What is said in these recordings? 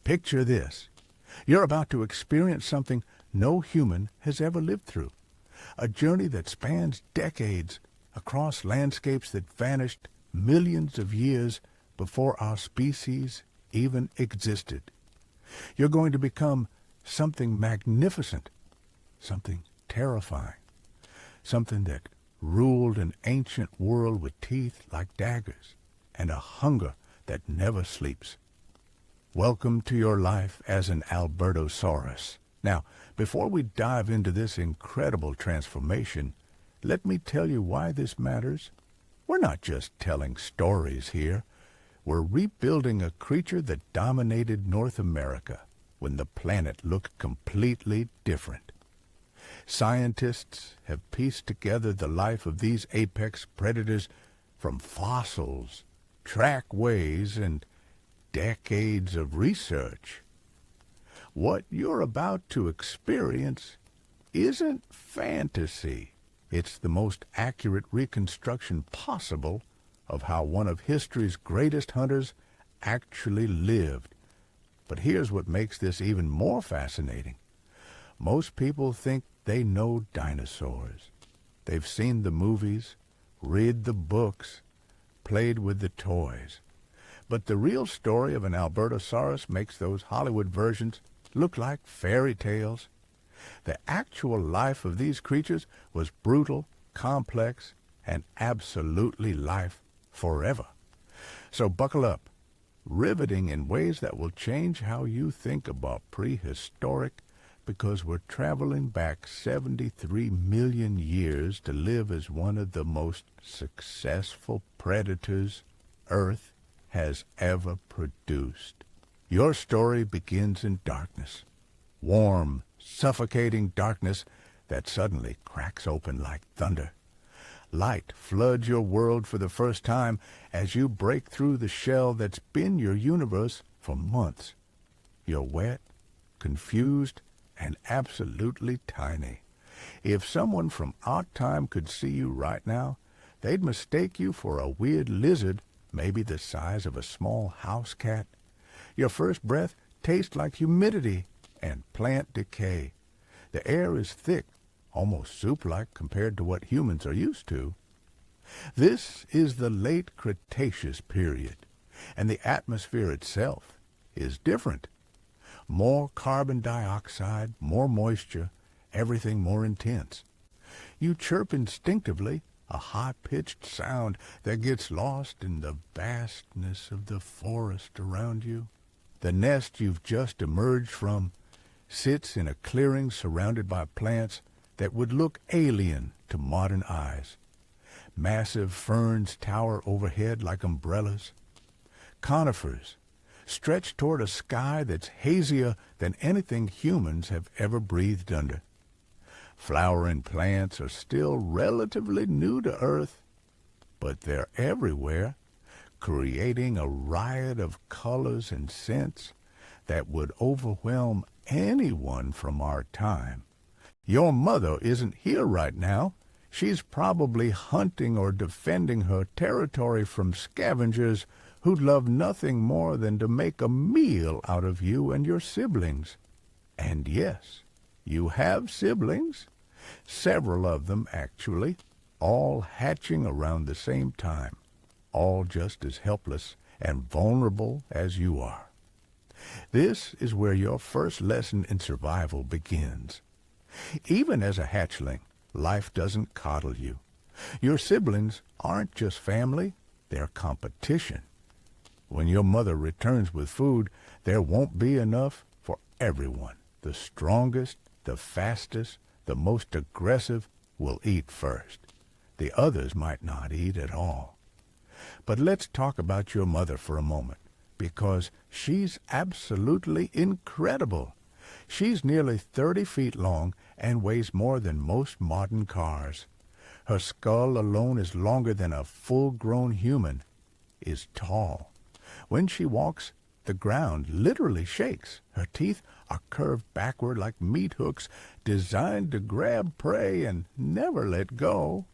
Picture this. You're about to experience something no human has ever lived through. A journey that spans decades across landscapes that vanished millions of years before our species even existed. You're going to become something magnificent, something terrifying, something that ruled an ancient world with teeth like daggers and a hunger that never sleeps. Welcome to your life as an Albertosaurus. Now, before we dive into this incredible transformation, let me tell you why this matters. We're not just telling stories here. We're rebuilding a creature that dominated North America when the planet looked completely different. Scientists have pieced together the life of these apex predators from fossils, trackways, and decades of research. What you're about to experience isn't fantasy. It's the most accurate reconstruction possible of how one of history's greatest hunters actually lived. But here's what makes this even more fascinating. Most people think they know dinosaurs. They've seen the movies, read the books, played with the toys. But the real story of an Albertosaurus makes those Hollywood versions look like fairy tales. The actual life of these creatures was brutal, complex, and absolutely life forever. So buckle up, riveting in ways that will change how you think about prehistoric, because we're traveling back 73 million years to live as one of the most successful predators Earth has ever produced. Your story begins in darkness, warm, suffocating darkness that suddenly cracks open like thunder. Light floods your world for the first time as you break through the shell that's been your universe for months. You're wet, confused, and absolutely tiny. If someone from our time could see you right now, they'd mistake you for a weird lizard, maybe the size of a small house cat. Your first breath tastes like humidity and plant decay. The air is thick, almost soup-like compared to what humans are used to. This is the Late Cretaceous period, and the atmosphere itself is different. More carbon dioxide, more moisture, everything more intense. You chirp instinctively, a high-pitched sound that gets lost in the vastness of the forest around you. The nest you've just emerged from sits in a clearing surrounded by plants that would look alien to modern eyes. Massive ferns tower overhead like umbrellas. Conifers stretch toward a sky that's hazier than anything humans have ever breathed under. Flowering plants are still relatively new to Earth, but they're everywhere, creating a riot of colors and scents that would overwhelm anyone from our time. Your mother isn't here right now. She's probably hunting or defending her territory from scavengers who'd love nothing more than to make a meal out of you and your siblings. And yes, you have siblings, several of them actually, all hatching around the same time, all just as helpless and vulnerable as you are. This is where your first lesson in survival begins. Even as a hatchling, life doesn't coddle you. Your siblings aren't just family, they're competition. When your mother returns with food, there won't be enough for everyone. The strongest, the fastest, the most aggressive will eat first. The others might not eat at all. But let's talk about your mother for a moment, because she's absolutely incredible. She's nearly 30 feet long and weighs more than most modern cars. Her skull alone is longer than a full-grown human, is tall. When she walks, the ground literally shakes. Her teeth are curved backward like meat hooks, designed to grab prey and never let go.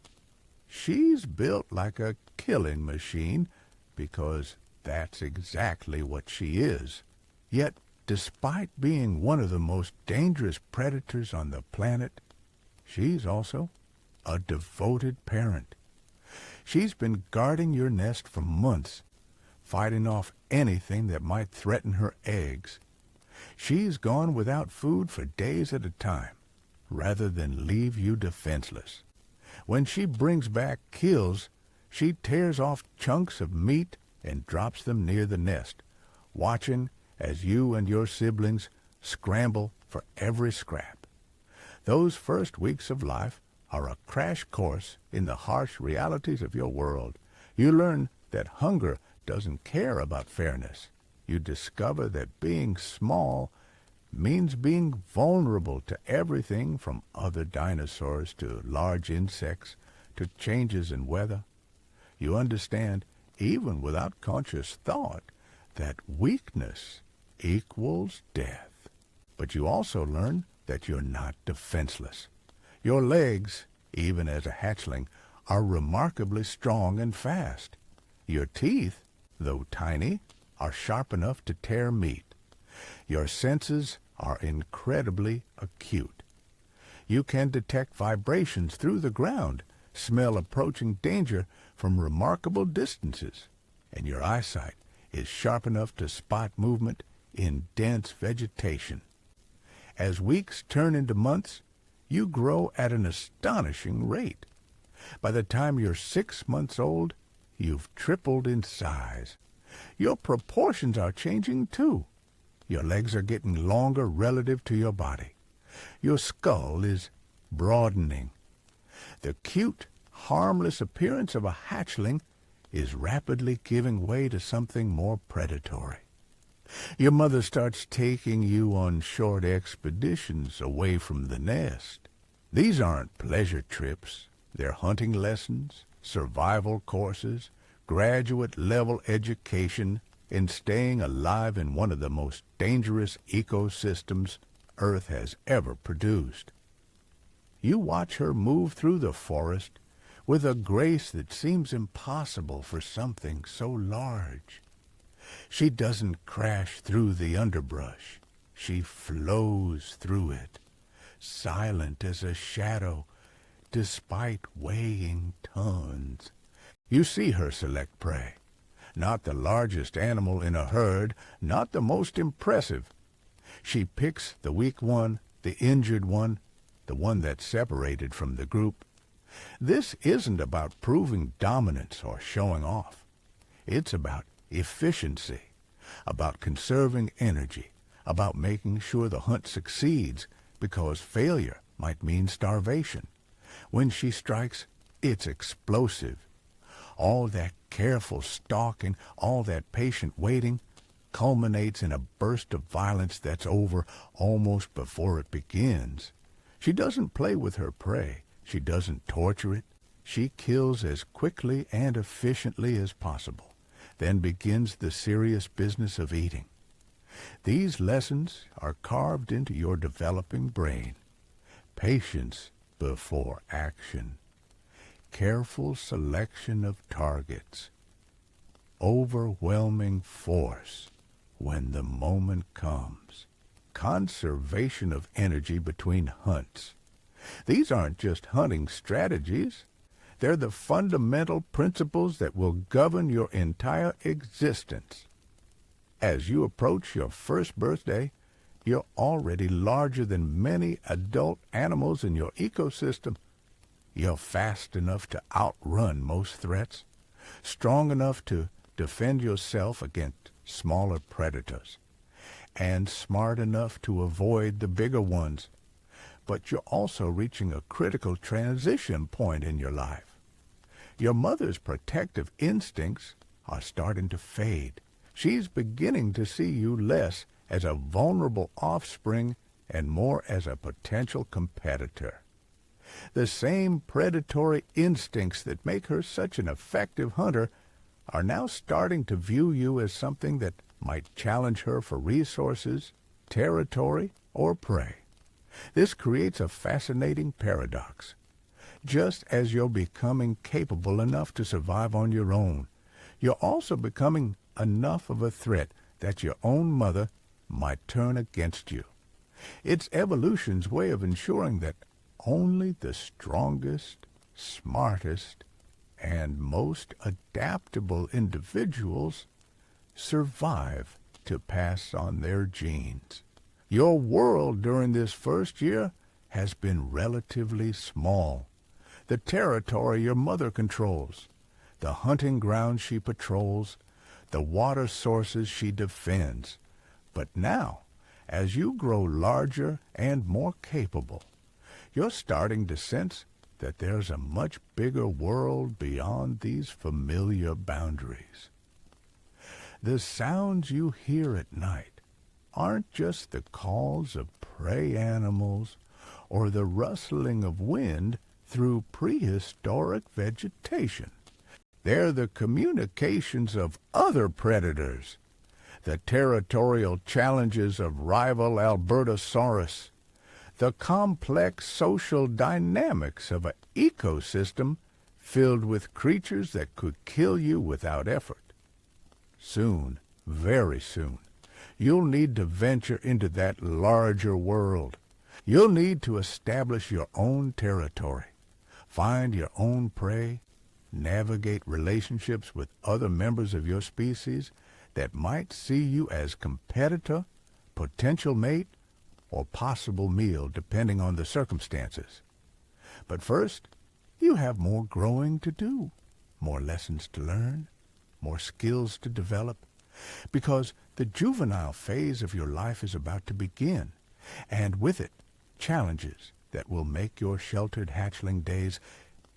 She's built like a killing machine, because that's exactly what she is. Yet despite being one of the most dangerous predators on the planet, she's also a devoted parent. She's been guarding your nest for months, fighting off anything that might threaten her eggs. She's gone without food for days at a time, rather than leave you defenseless. When she brings back kills, she tears off chunks of meat and drops them near the nest, watching as you and your siblings scramble for every scrap. Those first weeks of life are a crash course in the harsh realities of your world. You learn that hunger doesn't care about fairness. You discover that being small means being vulnerable to everything from other dinosaurs to large insects to changes in weather. You understand, even without conscious thought, that weakness equals death. But you also learn that you're not defenseless. Your legs, even as a hatchling, are remarkably strong and fast. Your teeth, though tiny, are sharp enough to tear meat. Your senses are incredibly acute. You can detect vibrations through the ground, smell approaching danger from remarkable distances, and your eyesight is sharp enough to spot movement in dense vegetation. As weeks turn into months, you grow at an astonishing rate. By the time you're 6 months old, you've tripled in size. Your proportions are changing too. Your legs are getting longer relative to your body. Your skull is broadening. The cute, harmless appearance of a hatchling is rapidly giving way to something more predatory. Your mother starts taking you on short expeditions away from the nest. These aren't pleasure trips. They're hunting lessons, survival courses, graduate-level education in staying alive in one of the most dangerous ecosystems Earth has ever produced. You watch her move through the forest with a grace that seems impossible for something so large. She doesn't crash through the underbrush. She flows through it, silent as a shadow, despite weighing tons. You see her select prey. Not the largest animal in a herd, not the most impressive. She picks the weak one, the injured one, the one that's separated from the group. This isn't about proving dominance or showing off. It's about efficiency, about conserving energy, about making sure the hunt succeeds, because failure might mean starvation. When she strikes, it's explosive. All that careful stalking, all that patient waiting, culminates in a burst of violence that's over almost before it begins. She doesn't play with her prey. She doesn't torture it. She kills as quickly and efficiently as possible, then begins the serious business of eating. These lessons are carved into your developing brain. Patience before action. Careful selection of targets. Overwhelming force when the moment comes. Conservation of energy between hunts. These aren't just hunting strategies. They're the fundamental principles that will govern your entire existence. As you approach your first birthday, you're already larger than many adult animals in your ecosystem. You're fast enough to outrun most threats, strong enough to defend yourself against smaller predators, and smart enough to avoid the bigger ones. But you're also reaching a critical transition point in your life. Your mother's protective instincts are starting to fade. She's beginning to see you less as a vulnerable offspring and more as a potential competitor. The same predatory instincts that make her such an effective hunter are now starting to view you as something that might challenge her for resources, territory, or prey. This creates a fascinating paradox. Just as you're becoming capable enough to survive on your own, you're also becoming enough of a threat that your own mother might turn against you. It's evolution's way of ensuring that only the strongest, smartest, and most adaptable individuals survive to pass on their genes. Your world during this first year has been relatively small. The territory your mother controls, the hunting grounds she patrols, the water sources she defends. But now, as you grow larger and more capable, you're starting to sense that there's a much bigger world beyond these familiar boundaries. The sounds you hear at night aren't just the calls of prey animals or the rustling of wind through prehistoric vegetation. They're the communications of other predators, the territorial challenges of rival Albertosaurus, the complex social dynamics of an ecosystem filled with creatures that could kill you without effort. Soon, very soon, you'll need to venture into that larger world. You'll need to establish your own territory, find your own prey, navigate relationships with other members of your species that might see you as competitor, potential mate, or possible meal, depending on the circumstances. But first, you have more growing to do, more lessons to learn, more skills to develop, because the juvenile phase of your life is about to begin, and with it, challenges that will make your sheltered hatchling days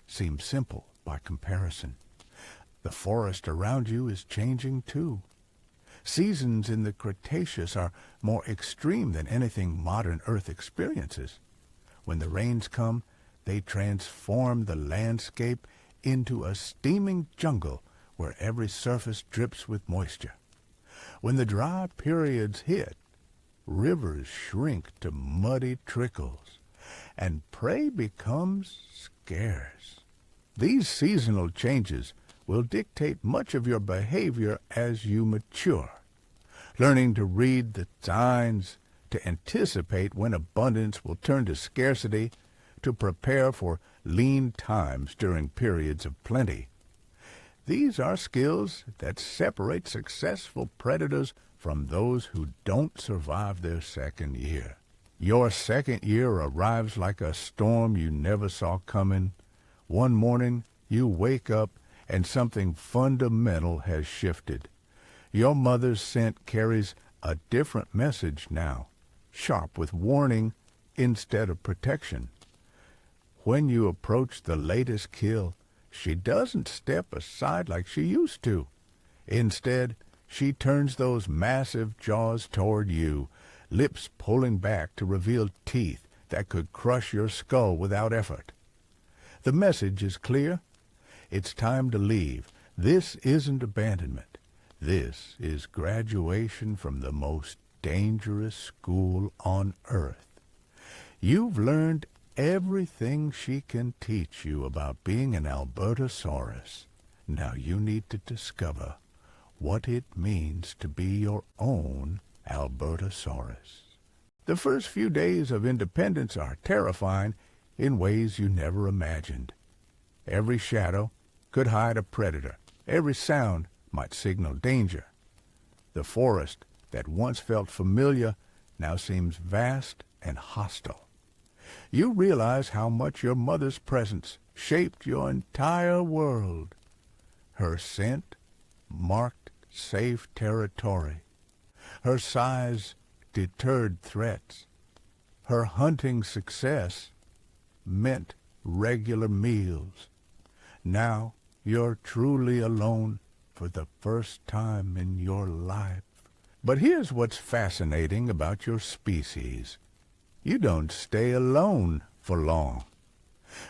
seem simple by comparison. The forest around you is changing too. Seasons in the Cretaceous are more extreme than anything modern Earth experiences. When the rains come, they transform the landscape into a steaming jungle where every surface drips with moisture. When the dry periods hit, rivers shrink to muddy trickles, and prey becomes scarce. These seasonal changes will dictate much of your behavior as you mature. Learning to read the signs, to anticipate when abundance will turn to scarcity, to prepare for lean times during periods of plenty. These are skills that separate successful predators from those who don't survive their second year. Your second year arrives like a storm you never saw coming. One morning, you wake up and something fundamental has shifted. Your mother's scent carries a different message now, sharp with warning instead of protection. When you approach the latest kill, she doesn't step aside like she used to. Instead, she turns those massive jaws toward you, lips pulling back to reveal teeth that could crush your skull without effort. The message is clear. It's time to leave. This isn't abandonment. This is graduation from the most dangerous school on Earth. You've learned everything she can teach you about being an Albertosaurus. Now you need to discover what it means to be your own Albertosaurus. The first few days of independence are terrifying in ways you never imagined. Every shadow could hide a predator. Every sound might signal danger. The forest that once felt familiar now seems vast and hostile. You realize how much your mother's presence shaped your entire world. Her scent marked safe territory. Her size deterred threats. Her hunting success meant regular meals. Now you're truly alone for the first time in your life. But here's what's fascinating about your species. You don't stay alone for long.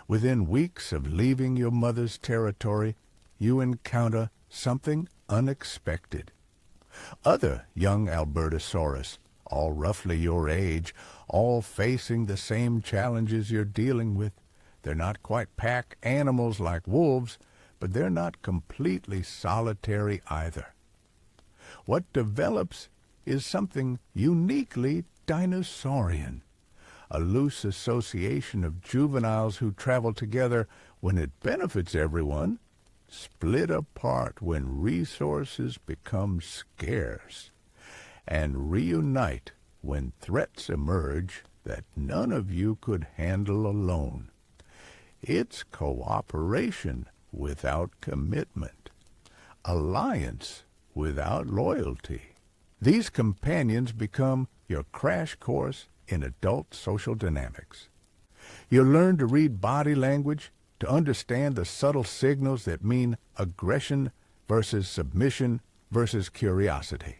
Within weeks of leaving your mother's territory, you encounter something unexpected. Other young Albertosaurus, all roughly your age, all facing the same challenges you're dealing with. They're not quite pack animals like wolves, but they're not completely solitary either. What develops is something uniquely dinosaurian, a loose association of juveniles who travel together when it benefits everyone, split apart when resources become scarce, and reunite when threats emerge that none of you could handle alone. It's cooperation without commitment, alliance without loyalty. These companions become your crash course in adult social dynamics. You'll learn to read body language, to understand the subtle signals that mean aggression versus submission versus curiosity.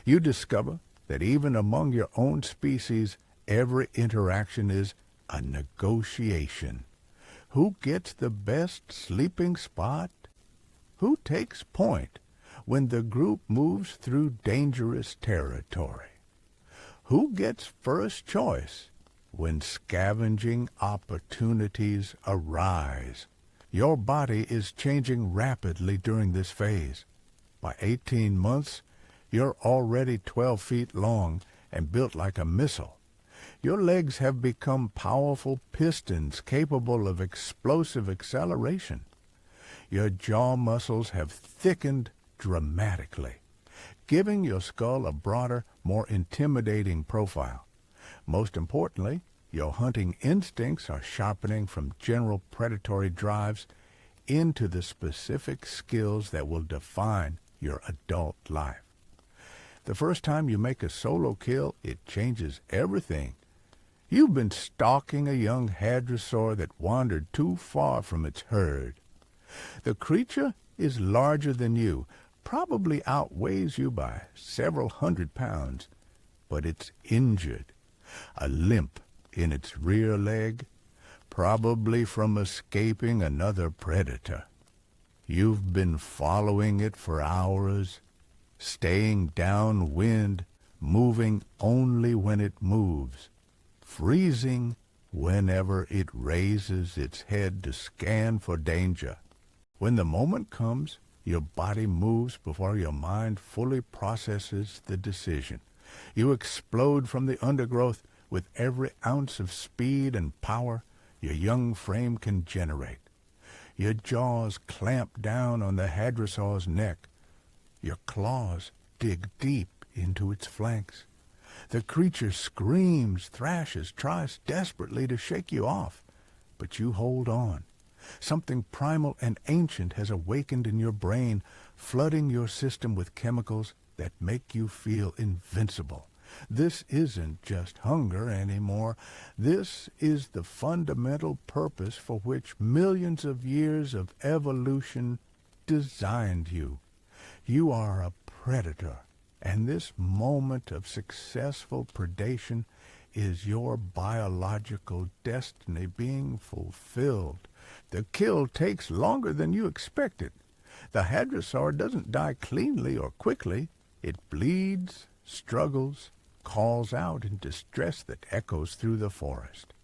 You discover that even among your own species, every interaction is a negotiation. Who gets the best sleeping spot? Who takes point when the group moves through dangerous territory? Who gets first choice when scavenging opportunities arise? Your body is changing rapidly during this phase. By 18 months, you're already 12 feet long and built like a missile. Your legs have become powerful pistons capable of explosive acceleration. Your jaw muscles have thickened dramatically, giving your skull a broader, more intimidating profile. Most importantly, your hunting instincts are sharpening from general predatory drives into the specific skills that will define your adult life. The first time you make a solo kill, it changes everything. You've been stalking a young hadrosaur that wandered too far from its herd. The creature is larger than you, probably outweighs you by several hundred pounds, but it's injured, a limp in its rear leg, probably from escaping another predator. You've been following it for hours, staying downwind, moving only when it moves, freezing whenever it raises its head to scan for danger. When the moment comes, your body moves before your mind fully processes the decision. You explode from the undergrowth with every ounce of speed and power your young frame can generate. Your jaws clamp down on the hadrosaur's neck. Your claws dig deep into its flanks. The creature screams, thrashes, tries desperately to shake you off, but you hold on. Something primal and ancient has awakened in your brain, flooding your system with chemicals that make you feel invincible. This isn't just hunger anymore. This is the fundamental purpose for which millions of years of evolution designed you. You are a predator, and this moment of successful predation is your biological destiny being fulfilled. The kill takes longer than you expected. The hadrosaur doesn't die cleanly or quickly. It bleeds, struggles, calls out in distress that echoes through the forest.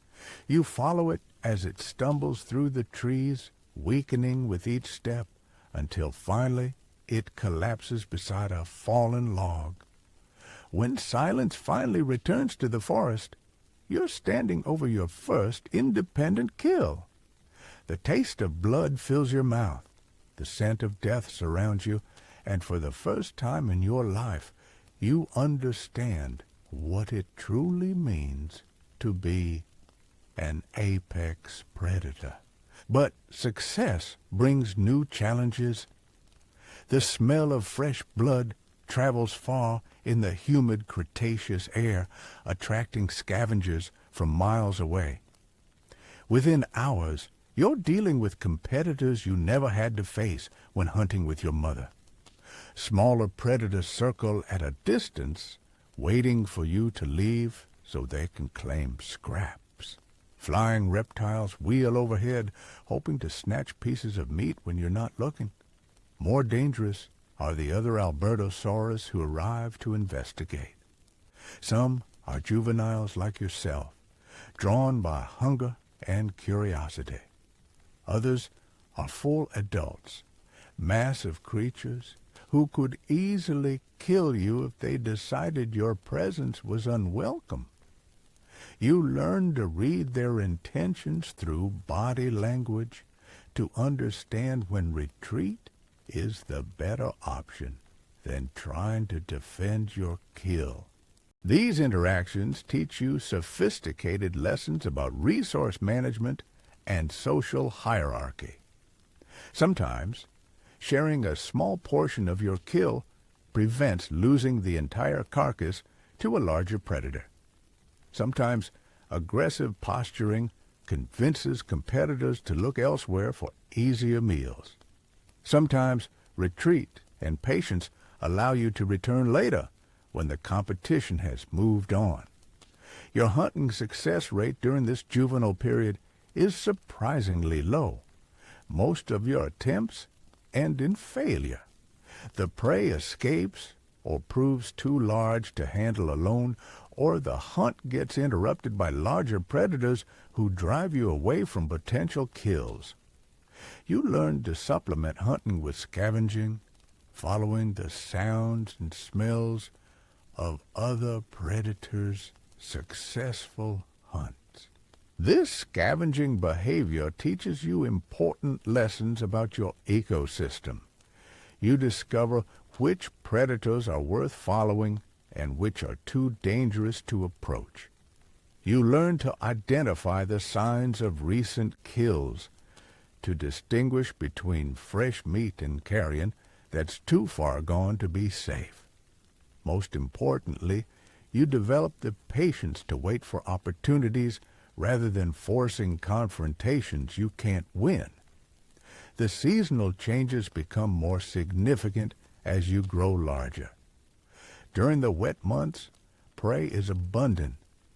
You follow it as it stumbles through the trees, weakening with each step, until finally it collapses beside a fallen log. When silence finally returns to the forest, you're standing over your first independent kill. The taste of blood fills your mouth. The scent of death surrounds you, and for the first time in your life, you understand what it truly means to be an apex predator. But success brings new challenges. The smell of fresh blood travels far in the humid Cretaceous air, attracting scavengers from miles away. Within hours, you're dealing with competitors you never had to face when hunting with your mother. Smaller predators circle at a distance, waiting for you to leave so they can claim scraps. Flying reptiles wheel overhead, hoping to snatch pieces of meat when you're not looking. More dangerous are the other Albertosaurus who arrive to investigate. Some are juveniles like yourself, drawn by hunger and curiosity. Others are full adults, massive creatures who could easily kill you if they decided your presence was unwelcome. You learn to read their intentions through body language, to understand when retreat is the better option than trying to defend your kill. These interactions teach you sophisticated lessons about resource management and social hierarchy. Sometimes, sharing a small portion of your kill prevents losing the entire carcass to a larger predator. Sometimes, aggressive posturing convinces competitors to look elsewhere for easier meals. Sometimes, retreat and patience allow you to return later when the competition has moved on. Your hunting success rate during this juvenile period is surprisingly low. Most of your attempts end in failure. The prey escapes or proves too large to handle alone, or the hunt gets interrupted by larger predators who drive you away from potential kills. You learn to supplement hunting with scavenging, following the sounds and smells of other predators' successful hunts. This scavenging behavior teaches you important lessons about your ecosystem. You discover which predators are worth following and which are too dangerous to approach. You learn to identify the signs of recent kills, to distinguish between fresh meat and carrion that's too far gone to be safe. Most importantly, you develop the patience to wait for opportunities rather than forcing confrontations you can't win. The seasonal changes become more significant as you grow larger. During the wet months, prey is abundant,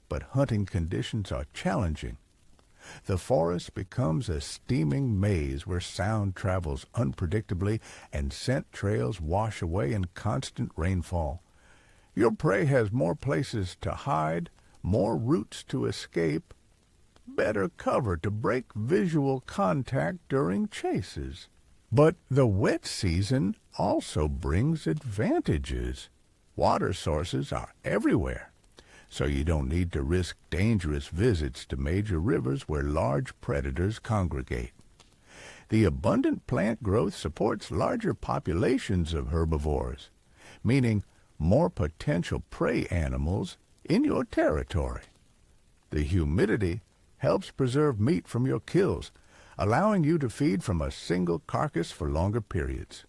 but hunting conditions are challenging. The forest becomes a steaming maze where sound travels unpredictably and scent trails wash away in constant rainfall. Your prey has more places to hide, more routes to escape, better cover to break visual contact during chases. But the wet season also brings advantages. Water sources are everywhere, so you don't need to risk dangerous visits to major rivers where large predators congregate. The abundant plant growth supports larger populations of herbivores, meaning more potential prey animals in your territory. The humidity helps preserve meat from your kills, allowing you to feed from a single carcass for longer periods.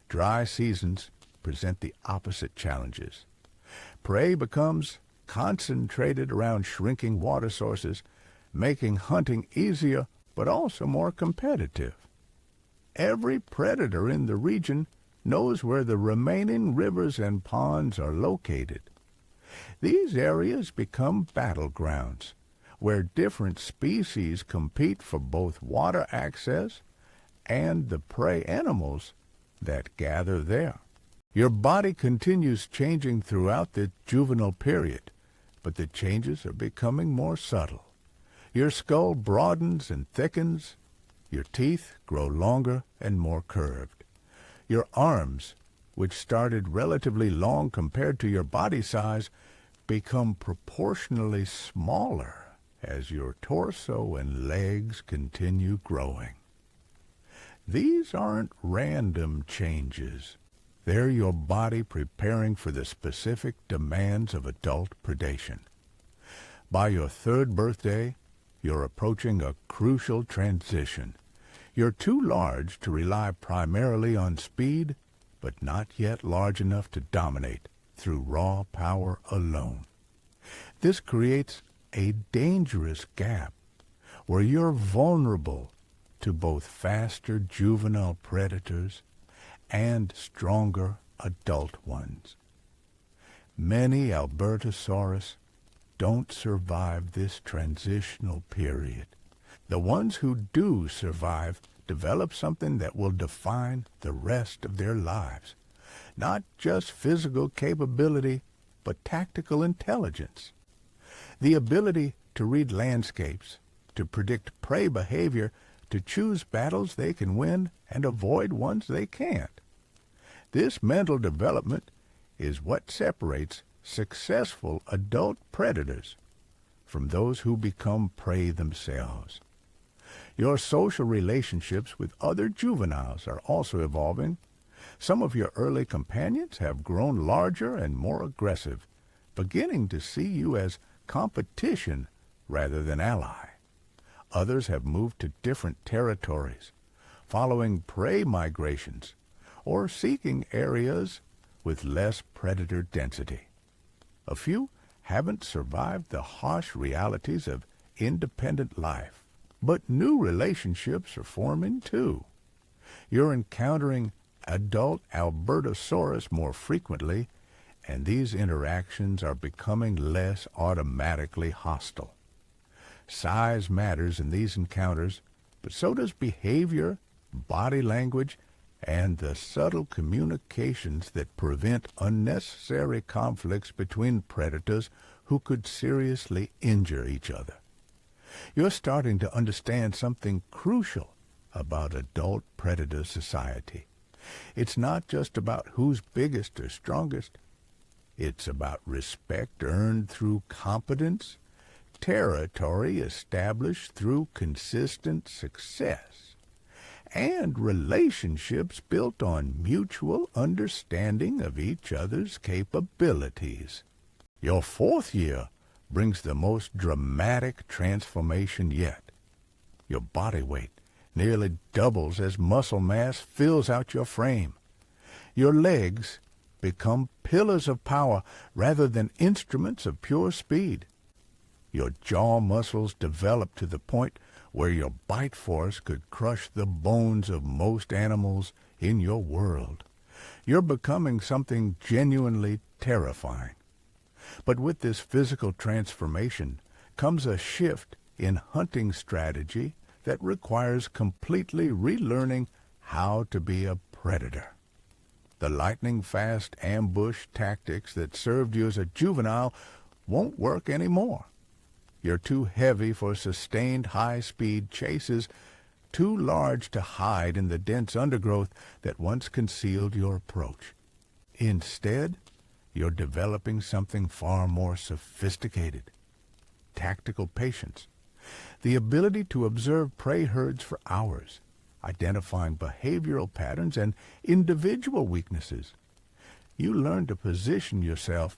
Dry seasons present the opposite challenges. Prey becomes concentrated around shrinking water sources, making hunting easier but also more competitive. Every predator in the region knows where the remaining rivers and ponds are located. These areas become battlegrounds, where different species compete for both water access and the prey animals that gather there. Your body continues changing throughout the juvenile period, but the changes are becoming more subtle. Your skull broadens and thickens, your teeth grow longer and more curved. Your arms, which started relatively long compared to your body size, become proportionally smaller as your torso and legs continue growing. These aren't random changes. They're your body preparing for the specific demands of adult predation. By your third birthday, you're approaching a crucial transition. You're too large to rely primarily on speed, but not yet large enough to dominate through raw power alone. This creates a dangerous gap where you're vulnerable to both faster juvenile predators and stronger adult ones. Many Albertosaurus don't survive this transitional period. The ones who do survive develop something that will define the rest of their lives. Not just physical capability, but tactical intelligence. The ability to read landscapes, to predict prey behavior, to choose battles they can win and avoid ones they can't. This mental development is what separates successful adult predators from those who become prey themselves. Your social relationships with other juveniles are also evolving. Some of your early companions have grown larger and more aggressive, beginning to see you as competition rather than ally. Others have moved to different territories, following prey migrations or seeking areas with less predator density. A few haven't survived the harsh realities of independent life, but new relationships are forming too. You're encountering adult Albertosaurus more frequently, and these interactions are becoming less automatically hostile. Size matters in these encounters, but so does behavior, body language, and the subtle communications that prevent unnecessary conflicts between predators who could seriously injure each other. You're starting to understand something crucial about adult predator society. It's not just about who's biggest or strongest. It's about respect earned through competence, territory established through consistent success, and relationships built on mutual understanding of each other's capabilities. Your fourth year brings the most dramatic transformation yet. Your body weight nearly doubles as muscle mass fills out your frame. Your legs become pillars of power rather than instruments of pure speed. Your jaw muscles develop to the point where your bite force could crush the bones of most animals in your world. You're becoming something genuinely terrifying. But with this physical transformation comes a shift in hunting strategy that requires completely relearning how to be a predator. The lightning-fast ambush tactics that served you as a juvenile won't work anymore. You're too heavy for sustained high-speed chases, too large to hide in the dense undergrowth that once concealed your approach. Instead, you're developing something far more sophisticated: tactical patience, the ability to observe prey herds for hours, identifying behavioral patterns and individual weaknesses. You learn to position yourself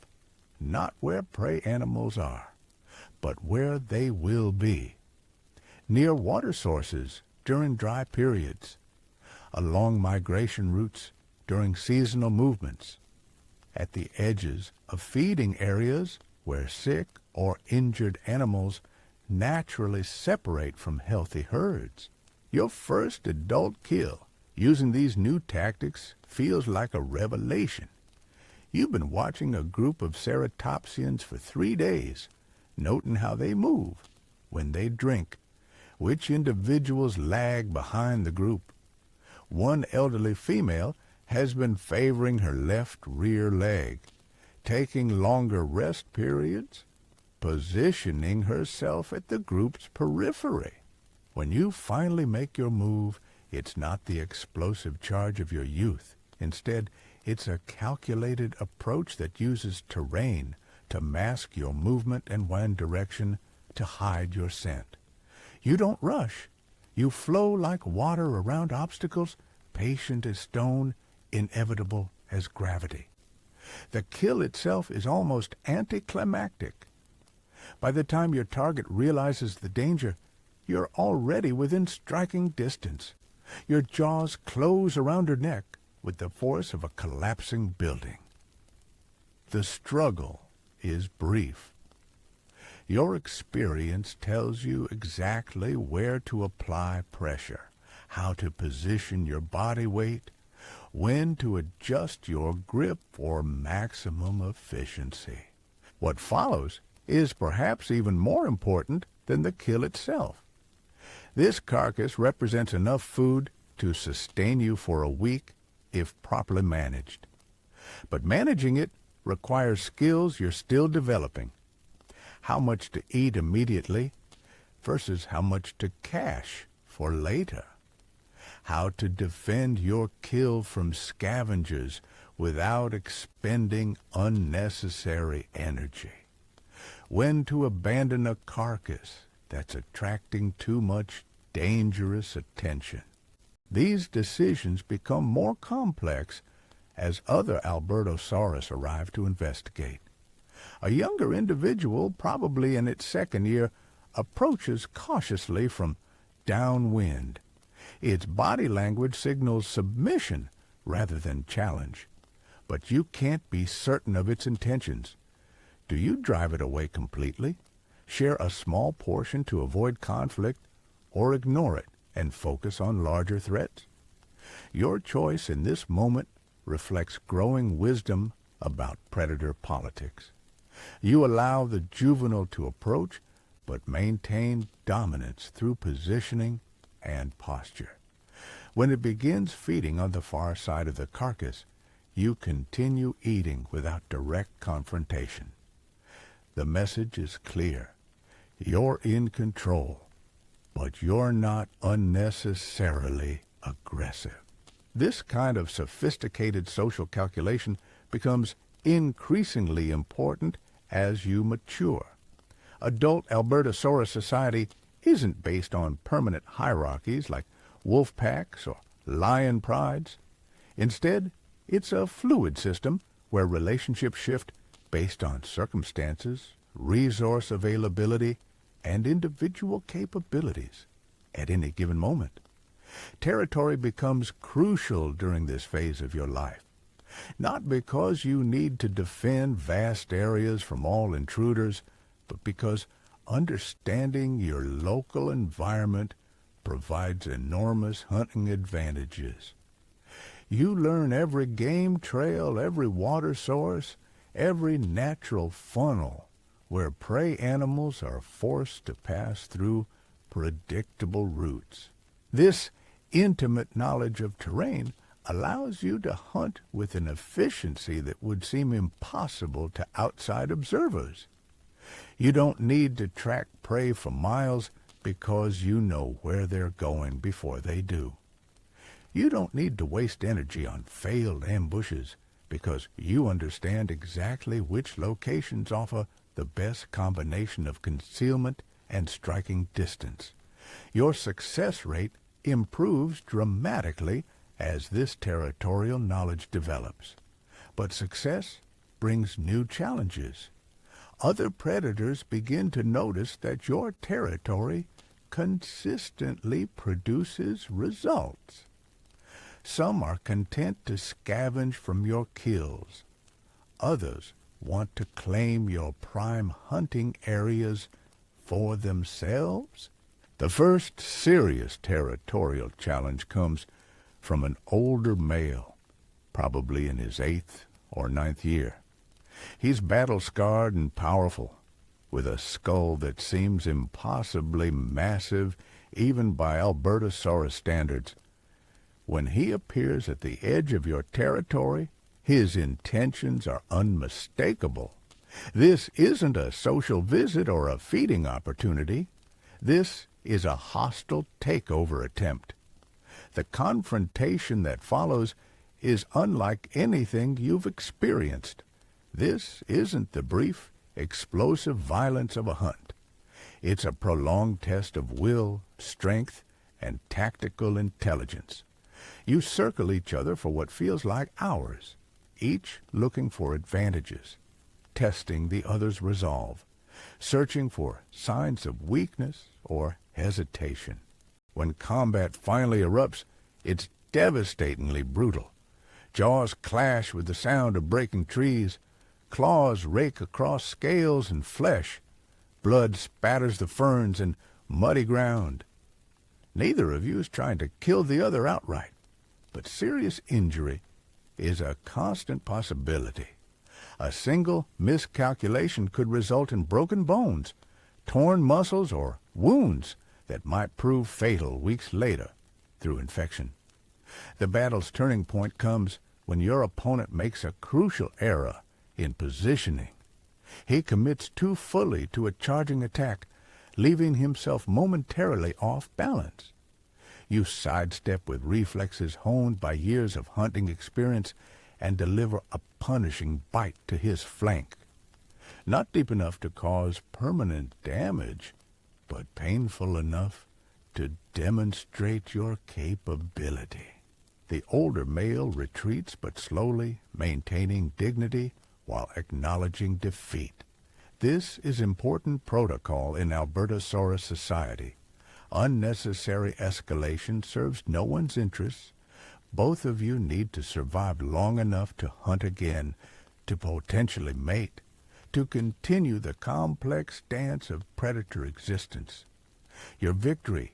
not where prey animals are, but where they will be: near water sources during dry periods, along migration routes during seasonal movements, at the edges of feeding areas where sick or injured animals naturally separate from healthy herds. Your first adult kill using these new tactics feels like a revelation. You've been watching a group of ceratopsians for 3 days, noting how they move, when they drink, which individuals lag behind the group. One elderly female has been favoring her left rear leg, taking longer rest periods, positioning herself at the group's periphery. When you finally make your move, it's not the explosive charge of your youth. Instead, it's a calculated approach that uses terrain to mask your movement and wind direction to hide your scent. You don't rush. You flow like water around obstacles, patient as stone, inevitable as gravity. The kill itself is almost anticlimactic. By the time your target realizes the danger, you're already within striking distance. Your jaws close around her neck with the force of a collapsing building. The struggle is brief. Your experience tells you exactly where to apply pressure, how to position your body weight, when to adjust your grip for maximum efficiency. What follows is perhaps even more important than the kill itself. This carcass represents enough food to sustain you for a week if properly managed. But managing it requires skills you're still developing. How much to eat immediately versus how much to cache for later. how to defend your kill from scavengers without expending unnecessary energy, when to abandon a carcass that's attracting too much dangerous attention. These decisions become more complex as other Albertosaurus arrive to investigate. A younger individual, probably in its second year, approaches cautiously from downwind. Its body language signals submission rather than challenge, but you can't be certain of its intentions. Do you drive it away completely, share a small portion to avoid conflict, or ignore it and focus on larger threats? Your choice in this moment reflects growing wisdom about predator politics. You allow the juvenile to approach, but maintain dominance through positioning and posture. When it begins feeding on the far side of the carcass, you continue eating without direct confrontation. The message is clear. You're in control, but you're not unnecessarily aggressive. This kind of sophisticated social calculation becomes increasingly important as you mature. Adult Albertosaurus society isn't based on permanent hierarchies like wolf packs or lion prides. Instead, it's a fluid system where relationships shift based on circumstances, resource availability, and individual capabilities at any given moment. Territory becomes crucial during this phase of your life, not because you need to defend vast areas from all intruders, but because understanding your local environment provides enormous hunting advantages. You learn every game trail, every water source, every natural funnel where prey animals are forced to pass through predictable routes. This intimate knowledge of terrain allows you to hunt with an efficiency that would seem impossible to outside observers. You don't need to track prey for miles because you know where they're going before they do. You don't need to waste energy on failed ambushes because you understand exactly which locations offer the best combination of concealment and striking distance. Your success rate improves dramatically as this territorial knowledge develops. But success brings new challenges. Other predators begin to notice that your territory consistently produces results. Some are content to scavenge from your kills. Others want to claim your prime hunting areas for themselves. The first serious territorial challenge comes from an older male, probably in his 8th or 9th year. He's battle-scarred and powerful, with a skull that seems impossibly massive even by Albertosaurus standards. When he appears at the edge of your territory, his intentions are unmistakable. This isn't a social visit or a feeding opportunity. This is a hostile takeover attempt. The confrontation that follows is unlike anything you've experienced. This isn't the brief, explosive violence of a hunt. It's a prolonged test of will, strength, and tactical intelligence. You circle each other for what feels like hours, each looking for advantages, testing the other's resolve, searching for signs of weakness or hesitation. When combat finally erupts, it's devastatingly brutal. Jaws clash with the sound of breaking trees. Claws rake across scales and flesh. Blood spatters the ferns and muddy ground. Neither of you is trying to kill the other outright, but serious injury is a constant possibility. A single miscalculation could result in broken bones, torn muscles, or wounds that might prove fatal weeks later through infection. The battle's turning point comes when your opponent makes a crucial error in positioning. He commits too fully to a charging attack, leaving himself momentarily off balance. You sidestep with reflexes honed by years of hunting experience and deliver a punishing bite to his flank. Not deep enough to cause permanent damage, but painful enough to demonstrate your capability. The older male retreats but slowly, maintaining dignity while acknowledging defeat. This is important protocol in Albertosaurus society. Unnecessary escalation serves no one's interests. Both of you need to survive long enough to hunt again, to potentially mate, to continue the complex dance of predator existence. Your victory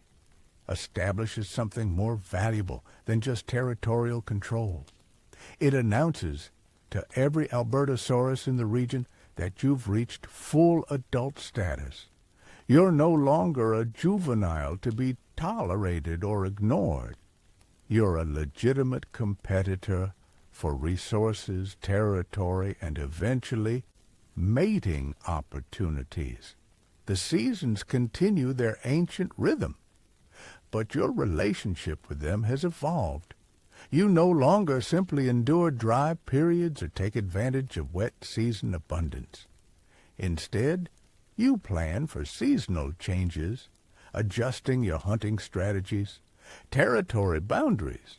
establishes something more valuable than just territorial control. It announces to every Albertosaurus in the region that you've reached full adult status. You're no longer a juvenile to be tolerated or ignored. You're a legitimate competitor for resources, territory, and eventually mating opportunities. The seasons continue their ancient rhythm, but your relationship with them has evolved. You no longer simply endure dry periods or take advantage of wet season abundance. Instead, you plan for seasonal changes, adjusting your hunting strategies, territory boundaries,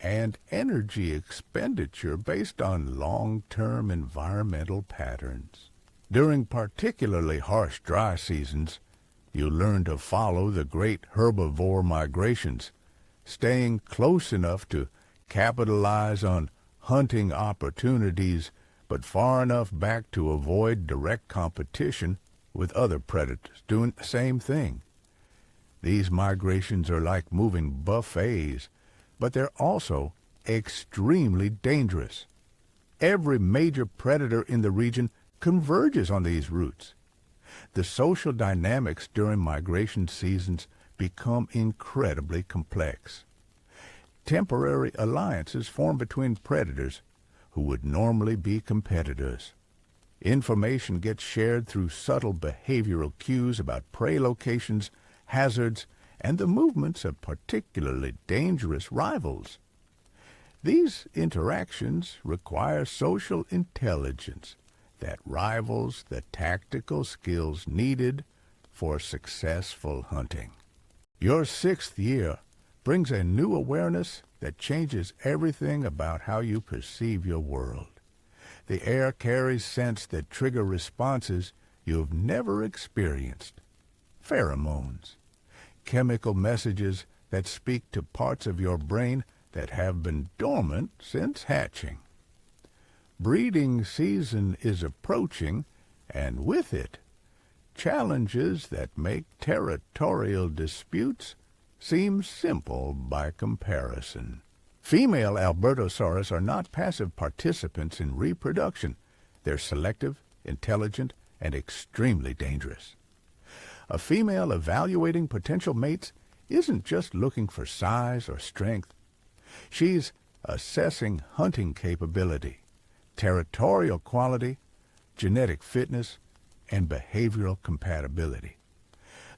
and energy expenditure based on long-term environmental patterns. During particularly harsh dry seasons, you learn to follow the great herbivore migrations, staying close enough to capitalize on hunting opportunities, but far enough back to avoid direct competition with other predators doing the same thing. These migrations are like moving buffets, but they're also extremely dangerous. Every major predator in the region converges on these routes. The social dynamics during migration seasons become incredibly complex. Temporary alliances form between predators who would normally be competitors. Information gets shared through subtle behavioral cues about prey locations, hazards, and the movements of particularly dangerous rivals. These interactions require social intelligence that rivals the tactical skills needed for successful hunting. Your 6th year brings a new awareness that changes everything about how you perceive your world. The air carries scents that trigger responses you've never experienced. Pheromones, chemical messages that speak to parts of your brain that have been dormant since hatching. Breeding season is approaching, and with it, challenges that make territorial disputes seem simple by comparison. Female Albertosaurus are not passive participants in reproduction. They're selective, intelligent, and extremely dangerous. A female evaluating potential mates isn't just looking for size or strength. She's assessing hunting capability, territorial quality, genetic fitness, and behavioral compatibility.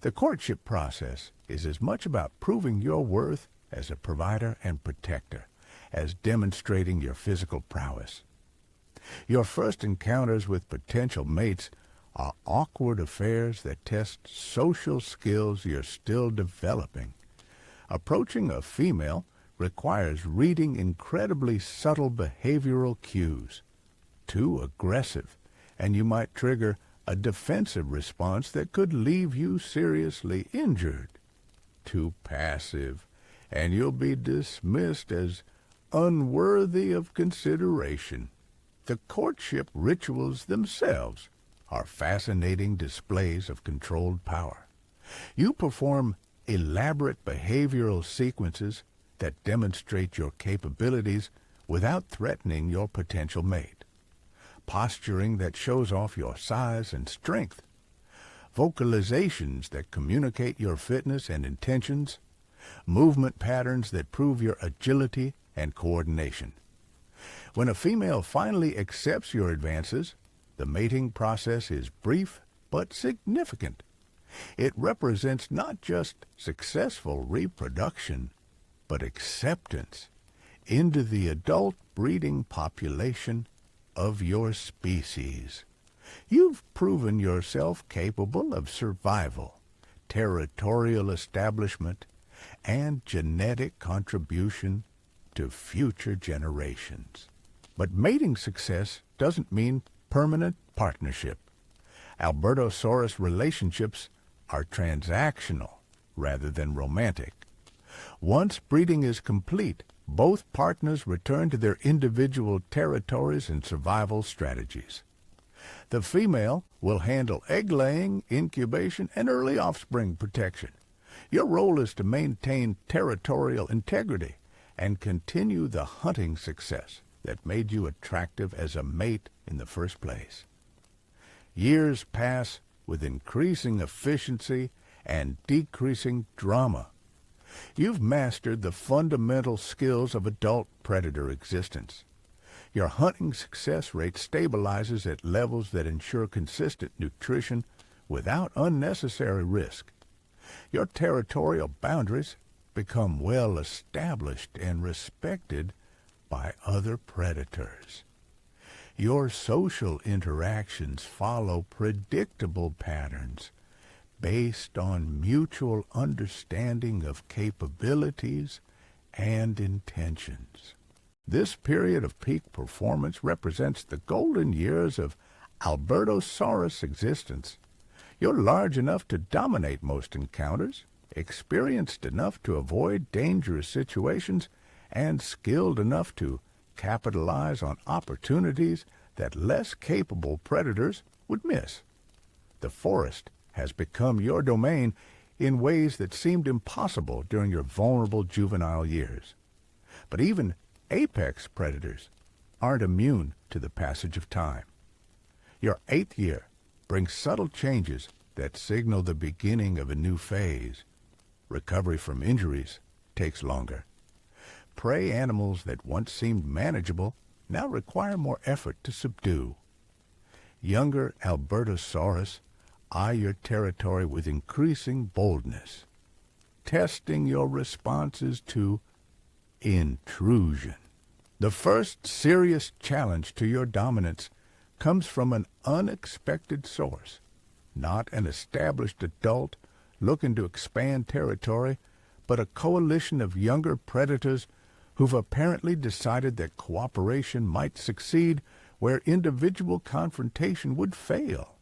The courtship process is as much about proving your worth as a provider and protector as demonstrating your physical prowess. Your first encounters with potential mates are awkward affairs that test social skills you're still developing. Approaching a female requires reading incredibly subtle behavioral cues. Too aggressive, and you might trigger a defensive response that could leave you seriously injured. Too passive, and you'll be dismissed as unworthy of consideration. The courtship rituals themselves are fascinating displays of controlled power. You perform elaborate behavioral sequences that demonstrate your capabilities without threatening your potential mate. Posturing that shows off your size and strength. Vocalizations that communicate your fitness and intentions. Movement patterns that prove your agility and coordination. When a female finally accepts your advances, the mating process is brief but significant. It represents not just successful reproduction, but acceptance into the adult breeding population of your species. You've proven yourself capable of survival, territorial establishment, and genetic contribution to future generations. But mating success doesn't mean permanent partnership. Albertosaurus relationships are transactional rather than romantic. Once breeding is complete, both partners return to their individual territories and survival strategies. The female will handle egg-laying, incubation, and early offspring protection. Your role is to maintain territorial integrity and continue the hunting success that made you attractive as a mate in the first place. Years pass with increasing efficiency and decreasing drama. You've mastered the fundamental skills of adult predator existence. Your hunting success rate stabilizes at levels that ensure consistent nutrition without unnecessary risk. Your territorial boundaries become well established and respected by other predators. Your social interactions follow predictable patterns based on mutual understanding of capabilities and intentions. This period of peak performance represents the golden years of Albertosaurus existence. You're large enough to dominate most encounters, experienced enough to avoid dangerous situations, and skilled enough to capitalize on opportunities that less capable predators would miss. The forest has become your domain in ways that seemed impossible during your vulnerable juvenile years. But even apex predators aren't immune to the passage of time. Your 8th year brings subtle changes that signal the beginning of a new phase. Recovery from injuries takes longer. Prey animals that once seemed manageable now require more effort to subdue. Younger Albertosaurus eye your territory with increasing boldness, testing your responses to intrusion. The first serious challenge to your dominance comes from an unexpected source, not an established adult looking to expand territory, but a coalition of younger predators who've apparently decided that cooperation might succeed where individual confrontation would fail.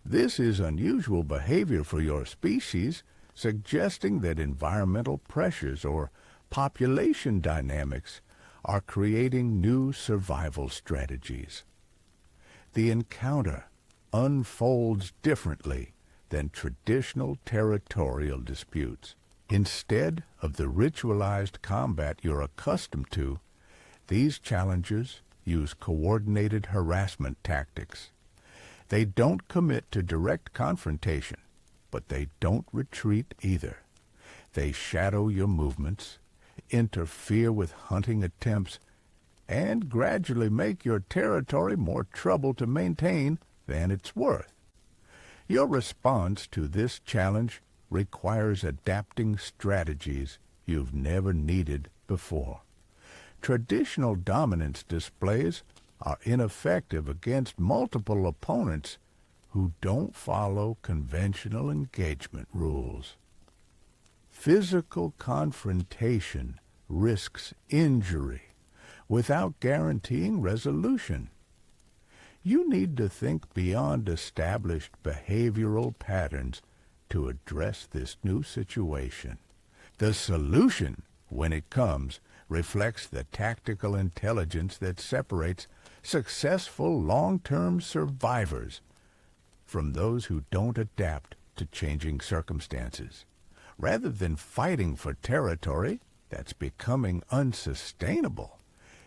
This is unusual behavior for your species, suggesting that environmental pressures or population dynamics are creating new survival strategies. The encounter unfolds differently than traditional territorial disputes. Instead of the ritualized combat you're accustomed to, these challengers use coordinated harassment tactics. They don't commit to direct confrontation, but they don't retreat either. They shadow your movements, interfere with hunting attempts, and gradually make your territory more trouble to maintain than it's worth. Your response to this challenge requires adapting strategies you've never needed before. Traditional dominance displays are ineffective against multiple opponents who don't follow conventional engagement rules. Physical confrontation risks injury without guaranteeing resolution. You need to think beyond established behavioral patterns to address this new situation. The solution, when it comes, reflects the tactical intelligence that separates successful long-term survivors from those who don't adapt to changing circumstances. Rather than fighting for territory that's becoming unsustainable,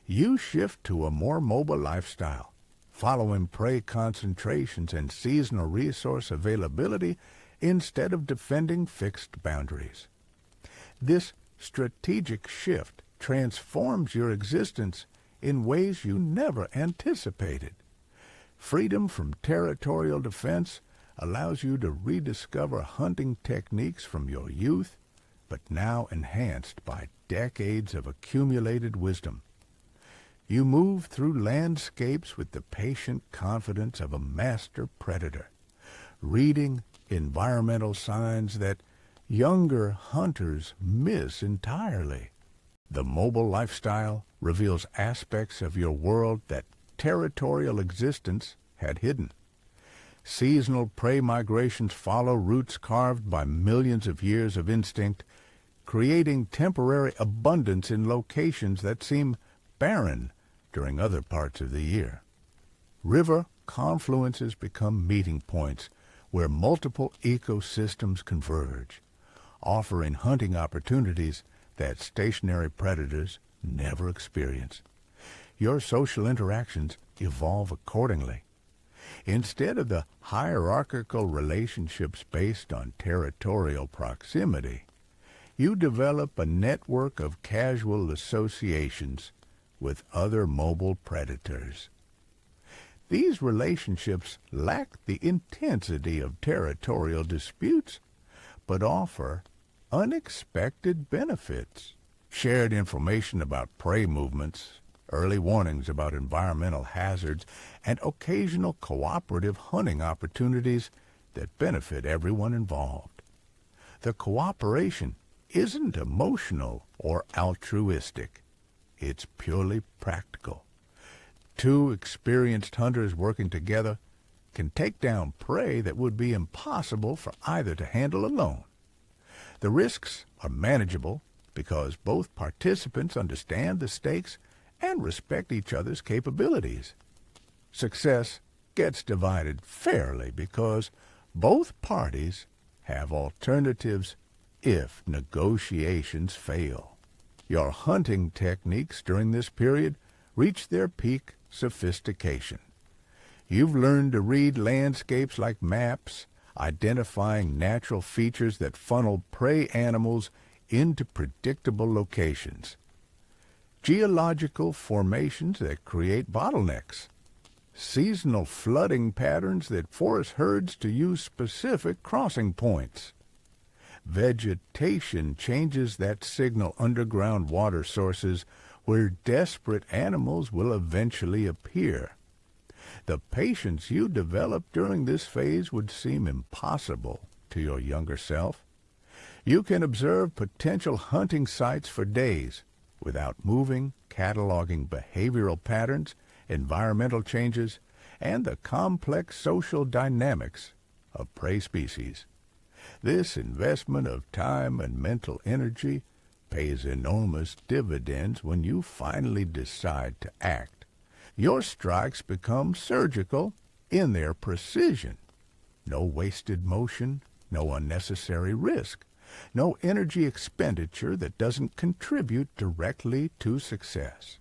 you shift to a more mobile lifestyle, following prey concentrations and seasonal resource availability instead of defending fixed boundaries. This strategic shift transforms your existence in ways you never anticipated. Freedom from territorial defense allows you to rediscover hunting techniques from your youth, but now enhanced by decades of accumulated wisdom. You move through landscapes with the patient confidence of a master predator, reading environmental signs that younger hunters miss entirely. The mobile lifestyle reveals aspects of your world that territorial existence had hidden. Seasonal prey migrations follow routes carved by millions of years of instinct, creating temporary abundance in locations that seem barren during other parts of the year. River confluences become meeting points where multiple ecosystems converge, offering hunting opportunities that stationary predators never experience. Your social interactions evolve accordingly. Instead of the hierarchical relationships based on territorial proximity, you develop a network of casual associations with other mobile predators. These relationships lack the intensity of territorial disputes, but offer unexpected benefits. Shared information about prey movements, early warnings about environmental hazards, and occasional cooperative hunting opportunities that benefit everyone involved. The cooperation isn't emotional or altruistic. It's purely practical. Two experienced hunters working together can take down prey that would be impossible for either to handle alone. The risks are manageable because both participants understand the stakes and respect each other's capabilities. Success gets divided fairly because both parties have alternatives if negotiations fail. Your hunting techniques during this period reach their peak sophistication. You've learned to read landscapes like maps, identifying natural features that funnel prey animals into predictable locations. Geological formations that create bottlenecks. Seasonal flooding patterns that force herds to use specific crossing points. Vegetation changes that signal underground water sources where desperate animals will eventually appear. The patience you develop during this phase would seem impossible to your younger self. You can observe potential hunting sites for days without moving, cataloging behavioral patterns, environmental changes, and the complex social dynamics of prey species. This investment of time and mental energy pays enormous dividends when you finally decide to act. Your strikes become surgical in their precision. No wasted motion, no unnecessary risk, no energy expenditure that doesn't contribute directly to success.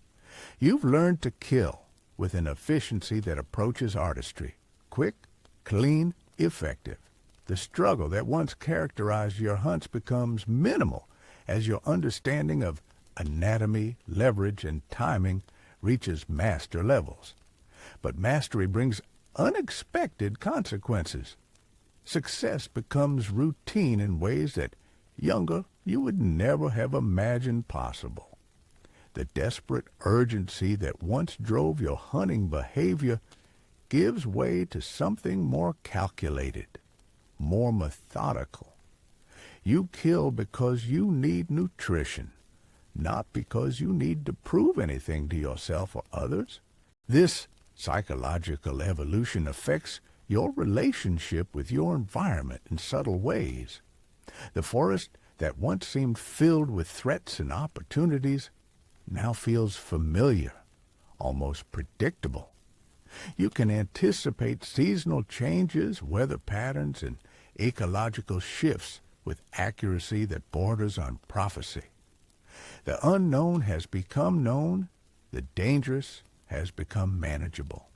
You've learned to kill with an efficiency that approaches artistry. Quick, clean, effective. The struggle that once characterized your hunts becomes minimal as your understanding of anatomy, leverage, and timing reaches master levels. But mastery brings unexpected consequences. Success becomes routine in ways that younger you would never have imagined possible. The desperate urgency that once drove your hunting behavior gives way to something more calculated, more methodical. You kill because you need nutrition, not because you need to prove anything to yourself or others. This psychological evolution affects your relationship with your environment in subtle ways. The forest that once seemed filled with threats and opportunities now feels familiar, almost predictable. You can anticipate seasonal changes, weather patterns, and ecological shifts with accuracy that borders on prophecy. The unknown has become known, the dangerous has become manageable.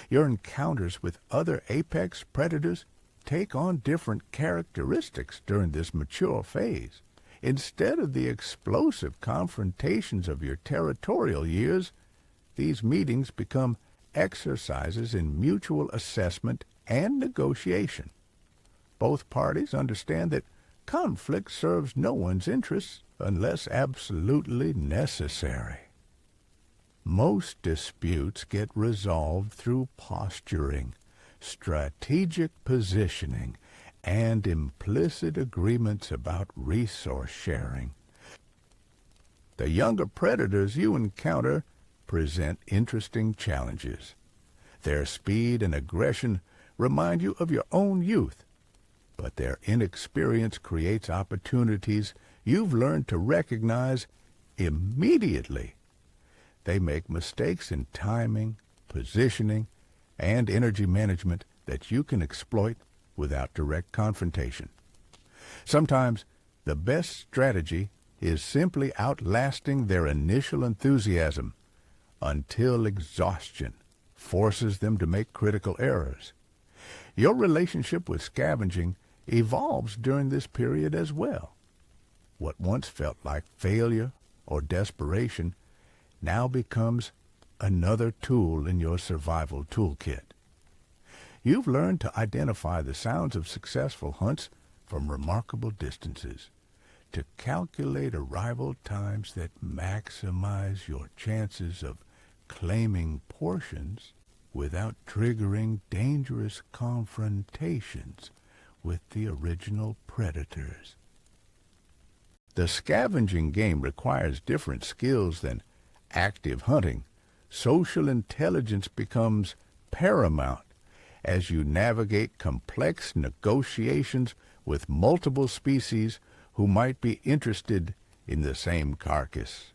Your encounters with other apex predators take on different characteristics during this mature phase. Instead of the explosive confrontations of your territorial years, these meetings become exercises in mutual assessment and negotiation. Both parties understand that conflict serves no one's interests unless absolutely necessary. Most disputes get resolved through posturing, strategic positioning, and implicit agreements about resource sharing. The younger predators you encounter present interesting challenges. Their speed and aggression remind you of your own youth, but their inexperience creates opportunities you've learned to recognize immediately. They make mistakes in timing, positioning, and energy management that you can exploit without direct confrontation. Sometimes the best strategy is simply outlasting their initial enthusiasm until exhaustion forces them to make critical errors. Your relationship with scavenging evolves during this period as well. What once felt like failure or desperation now becomes another tool in your survival toolkit. You've learned to identify the sounds of successful hunts from remarkable distances, to calculate arrival times that maximize your chances of claiming portions without triggering dangerous confrontations with the original predators. The scavenging game requires different skills than active hunting. Social intelligence becomes paramount as you navigate complex negotiations with multiple species who might be interested in the same carcass.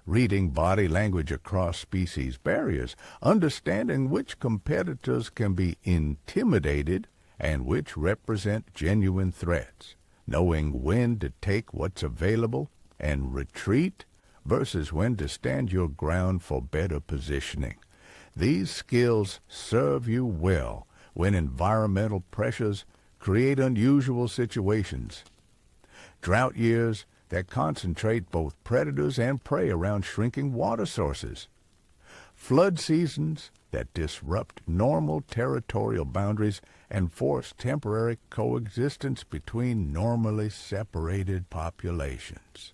Reading body language across species barriers, understanding which competitors can be intimidated and which represent genuine threats, knowing when to take what's available and retreat versus when to stand your ground for better positioning. These skills serve you well when environmental pressures create unusual situations. Drought years that concentrate both predators and prey around shrinking water sources. Flood seasons that disrupt normal territorial boundaries and force temporary coexistence between normally separated populations.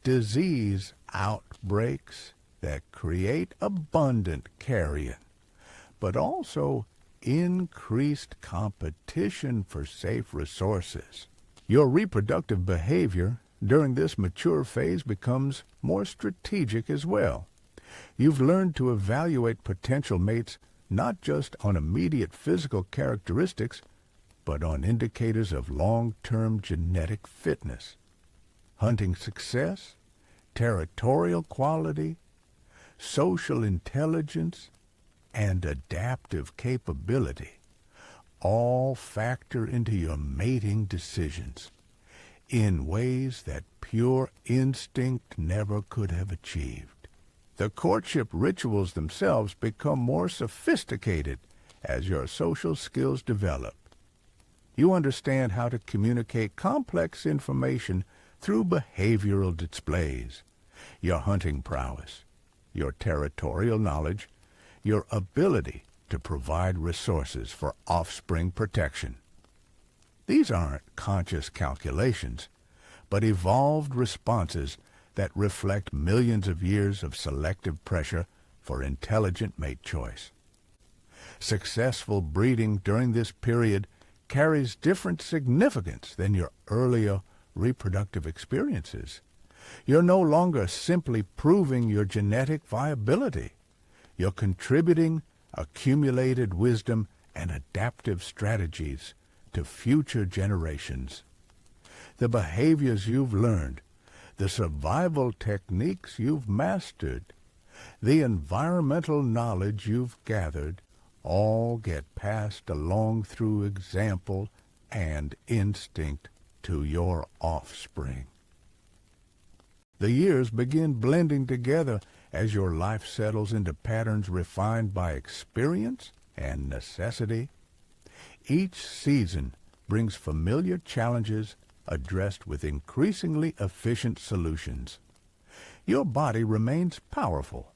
Disease outbreaks that create abundant carrion, but also increased competition for safe resources. Your reproductive behavior during this mature phase becomes more strategic as well. You've learned to evaluate potential mates not just on immediate physical characteristics, but on indicators of long-term genetic fitness. Hunting success, territorial quality, social intelligence, and adaptive capability all factor into your mating decisions in ways that pure instinct never could have achieved. The courtship rituals themselves become more sophisticated as your social skills develop. You understand how to communicate complex information through behavioral displays. Your hunting prowess, your territorial knowledge, your ability to provide resources for offspring protection. These aren't conscious calculations, but evolved responses that reflect millions of years of selective pressure for intelligent mate choice. Successful breeding during this period carries different significance than your earlier reproductive experiences. You're no longer simply proving your genetic viability. You're contributing accumulated wisdom and adaptive strategies to future generations. The behaviors you've learned, the survival techniques you've mastered, the environmental knowledge you've gathered, all get passed along through example and instinct to your offspring. The years begin blending together as your life settles into patterns refined by experience and necessity. Each season brings familiar challenges addressed with increasingly efficient solutions. Your body remains powerful,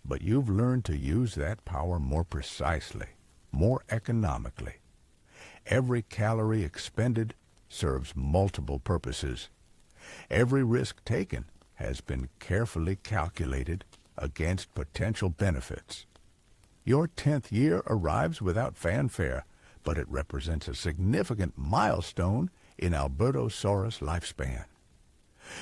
but you've learned to use that power more precisely. more economically. Every calorie expended serves multiple purposes. Every risk taken has been carefully calculated against potential benefits. Your 10th year arrives without fanfare, but it represents a significant milestone in Albertosaurus' lifespan.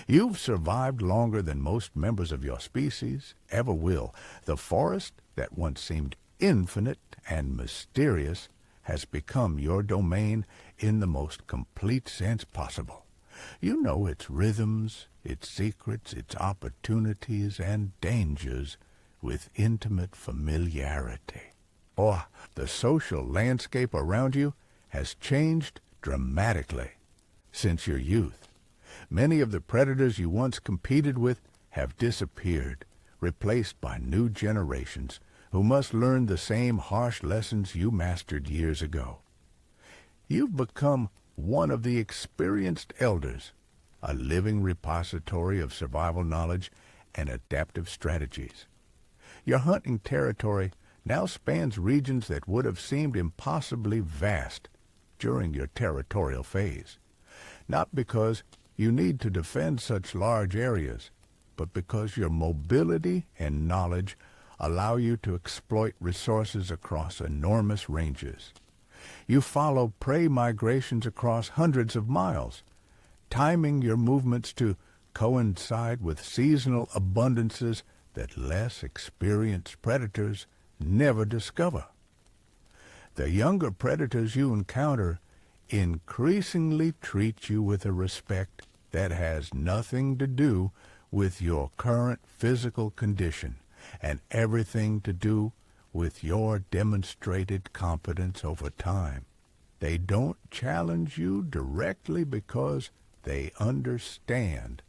You've survived longer than most members of your species ever will. The forest that once seemed infinite and mysterious has become your domain in the most complete sense possible. You know its rhythms, its secrets, its opportunities and dangers with intimate familiarity. Oh, the social landscape around you has changed dramatically since your youth. Many of the predators you once competed with have disappeared, replaced by new generations who must learn the same harsh lessons you mastered years ago. You've become one of the experienced elders, a living repository of survival knowledge and adaptive strategies. Your hunting territory now spans regions that would have seemed impossibly vast during your territorial phase, not because you need to defend such large areas, but because your mobility and knowledge allow you to exploit resources across enormous ranges. You follow prey migrations across hundreds of miles, timing your movements to coincide with seasonal abundances that less experienced predators never discover. The younger predators you encounter increasingly treat you with a respect that has nothing to do with your current physical condition and everything to do with your demonstrated competence over time. They don't challenge you directly because they understand,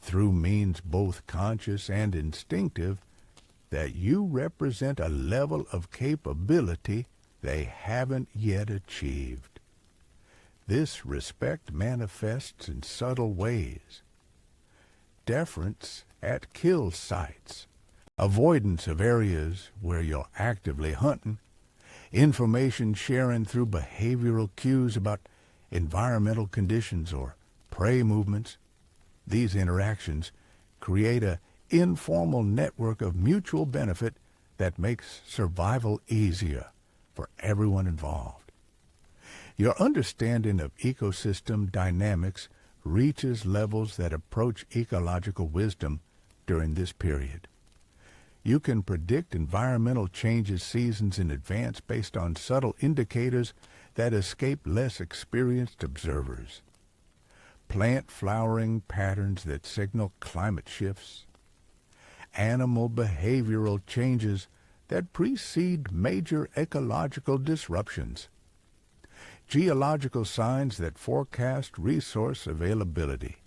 through means both conscious and instinctive, that you represent a level of capability they haven't yet achieved. This respect manifests in subtle ways. Deference at kill sites, avoidance of areas where you're actively hunting, information sharing through behavioral cues about environmental conditions or prey movements. These interactions create an informal network of mutual benefit that makes survival easier for everyone involved. Your understanding of ecosystem dynamics reaches levels that approach ecological wisdom during this period. You can predict environmental changes seasons in advance based on subtle indicators that escape less experienced observers. Plant flowering patterns that signal climate shifts, animal behavioral changes that precede major ecological disruptions, geological signs that forecast resource availability